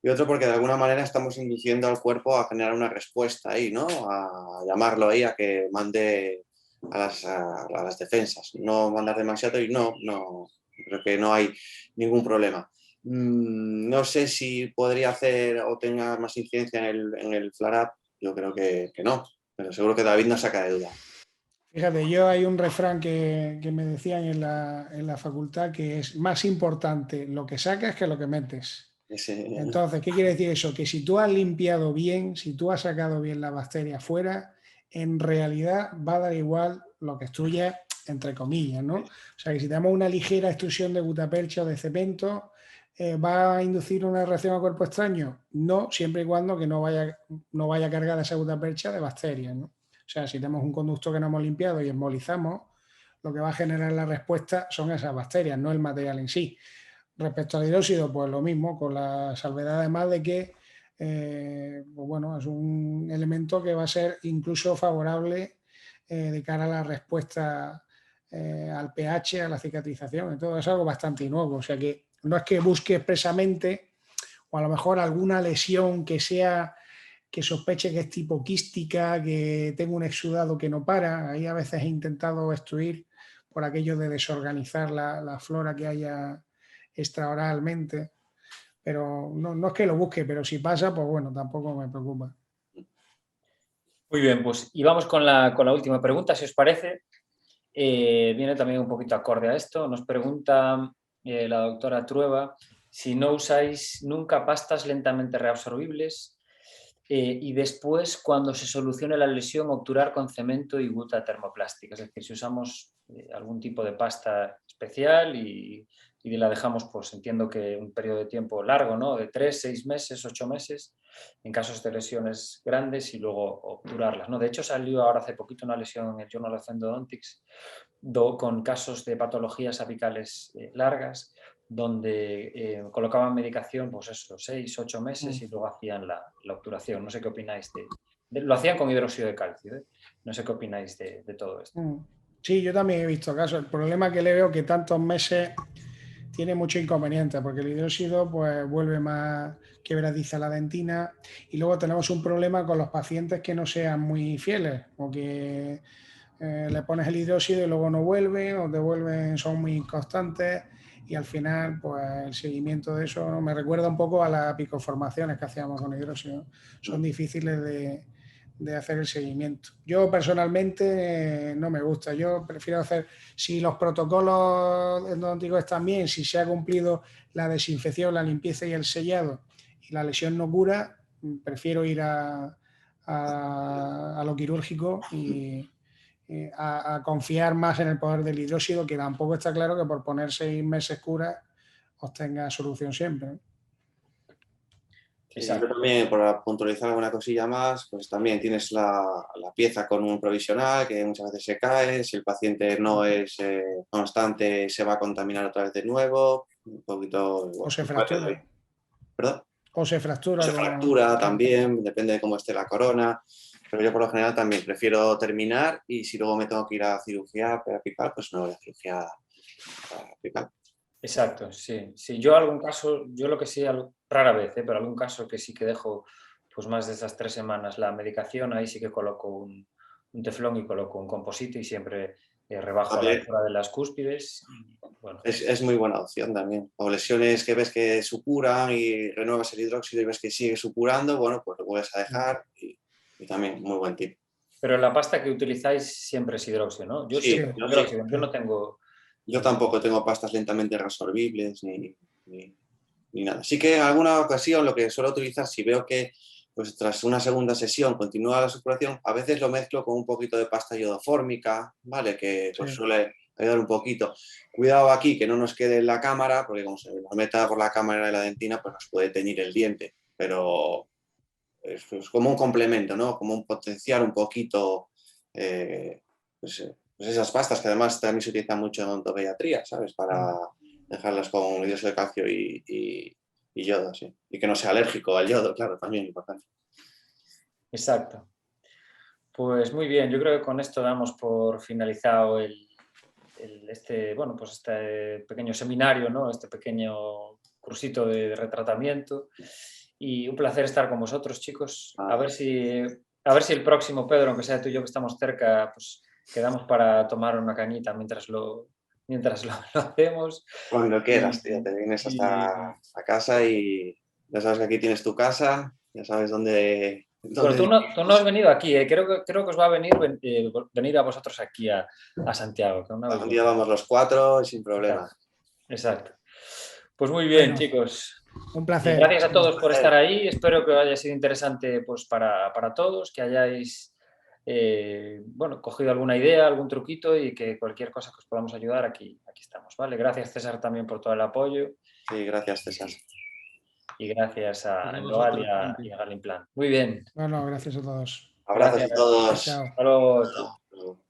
Y otro, porque de alguna manera estamos induciendo al cuerpo a generar una respuesta ahí, ¿no? A llamarlo ahí a que mande a las defensas. No mandar demasiado y no, creo que no hay ningún problema. No sé si podría hacer o tenga más incidencia en el flare-up. Yo creo que no, pero seguro que David nos saca de duda. Fíjate, yo hay un refrán que me decían en la facultad que es más importante lo que sacas que lo que metes. Entonces, ¿qué quiere decir eso? Que si tú has limpiado bien, si tú has sacado bien la bacteria fuera, en realidad va a dar igual lo que extruya, entre comillas, ¿no? O sea, que si tenemos una ligera extrusión de gutapercha o de cemento, ¿va a inducir una reacción a cuerpo extraño? No, siempre y cuando que no vaya cargada esa gutapercha de bacterias, ¿no? O sea, si tenemos un conducto que no hemos limpiado y embolizamos, lo que va a generar la respuesta son esas bacterias, no el material en sí. Respecto al hidróxido, pues lo mismo, con la salvedad además de que pues bueno, es un elemento que va a ser incluso favorable de cara a la respuesta al pH, a la cicatrización, y todo es algo bastante nuevo. O sea que no es que busque expresamente, o a lo mejor alguna lesión que sospeche que es tipo quística, que tenga un exudado que no para. Ahí a veces he intentado extruir por aquello de desorganizar la flora que haya extraoralmente, pero no es que lo busque, pero si pasa, pues bueno, tampoco me preocupa. Muy bien, pues y vamos con la última pregunta, si os parece. Viene también un poquito acorde a esto. Nos pregunta la doctora Trueba si no usáis nunca pastas lentamente reabsorbibles y después, cuando se solucione la lesión, obturar con cemento y guta termoplástica. Es decir, si usamos algún tipo de pasta especial y la dejamos, pues entiendo que un periodo de tiempo largo, ¿no? De 3, 6 meses, 8 meses, en casos de lesiones grandes y luego obturarlas, ¿no? De hecho, salió ahora hace poquito una lesión en el Journal of Endodontics con casos de patologías apicales largas, donde colocaban medicación, pues eso, 6, 8 meses y luego hacían la obturación. No sé qué opináis lo hacían con hidróxido de calcio, ¿eh? No sé qué opináis de todo esto. Sí, yo también he visto casos. El problema que le veo que tantos meses tiene mucho inconveniente, porque el hidróxido pues vuelve más quebradiza la dentina, y luego tenemos un problema con los pacientes que no sean muy fieles o que le pones el hidróxido y luego no vuelven o te vuelven, son muy inconstantes, y al final pues el seguimiento de eso, ¿no? Me recuerda un poco a las picoformaciones que hacíamos con hidróxido. Son difíciles de hacer el seguimiento. Yo personalmente no me gusta, yo prefiero hacer, si los protocolos endodónticos están bien, si se ha cumplido la desinfección, la limpieza y el sellado y la lesión no cura, prefiero ir a lo quirúrgico y a confiar más en el poder del hidróxido, que tampoco está claro que por poner 6 meses cura obtenga solución siempre. Y Exacto. yo también, por puntualizar alguna cosilla más, pues también tienes la pieza con un provisional que muchas veces se cae, si el paciente no es constante se va a contaminar otra vez de nuevo, un poquito... O se fractura. ¿Perdón? O se fractura. Se fractura también, depende de cómo esté la corona, pero yo por lo general también prefiero terminar y si luego me tengo que ir a cirugía periapical, pues no voy a cirugía apical. Exacto, sí. Sí, yo algún caso, yo lo que sí, rara vez, pero algún caso que sí que dejo pues más de esas 3 semanas la medicación, ahí sí que coloco un teflón y coloco un composite y siempre rebajo a la altura de las cúspides. Y, bueno, Es muy buena opción también. O lesiones que ves que supuran y renuevas el hidróxido y ves que sigue supurando, bueno, pues lo vuelves a dejar y también muy buen tip. pero la pasta que utilizáis siempre es hidróxido, ¿no? Yo Sí, siempre yo hidróxido, sí. yo no tengo... Yo tampoco tengo pastas lentamente resorbibles ni nada. Sí que en alguna ocasión lo que suelo utilizar, si veo que pues tras una segunda sesión continúa la supuración, a veces lo mezclo con un poquito de pasta iodofórmica, ¿vale? Que pues suele ayudar un poquito. Cuidado aquí que no nos quede en la cámara, porque como se nos meta por la cámara de la dentina, pues nos puede teñir el diente. Pero es como un complemento, ¿no? Como un potenciar un poquito pues esas pastas que además también se utilizan mucho en odontopediatría, ¿sabes? Para dejarlas con hidróxido de calcio y yodo, sí. Y que no sea alérgico al yodo, claro, también importante. Exacto. Pues muy bien, yo creo que con esto damos por finalizado este pequeño seminario, ¿no? Este pequeño cursito de retratamiento. Y un placer estar con vosotros, chicos. A ver si el próximo, Pedro, aunque sea tú y yo que estamos cerca, pues quedamos para tomar una cañita mientras lo hacemos. Cuando quieras, tío, te vienes hasta a casa y ya sabes que aquí tienes tu casa, ya sabes dónde... Pero tú no has venido aquí, creo que os va a venir a vosotros aquí a Santiago. Que Un día vamos los 4 sin problema. Exacto. Pues muy bien, Bueno, chicos. un placer. Gracias a todos por estar ahí. Espero que haya sido interesante pues, para todos, que hayáis cogido alguna idea, algún truquito y que cualquier cosa que os podamos ayudar, aquí estamos. ¿Vale? Gracias, César, también por todo el apoyo. Sí, gracias, César. Y gracias a Endoal y a Galimplan. Muy bien. Bueno, gracias a todos. Abrazos a todos. Chao. Hasta luego. Chao.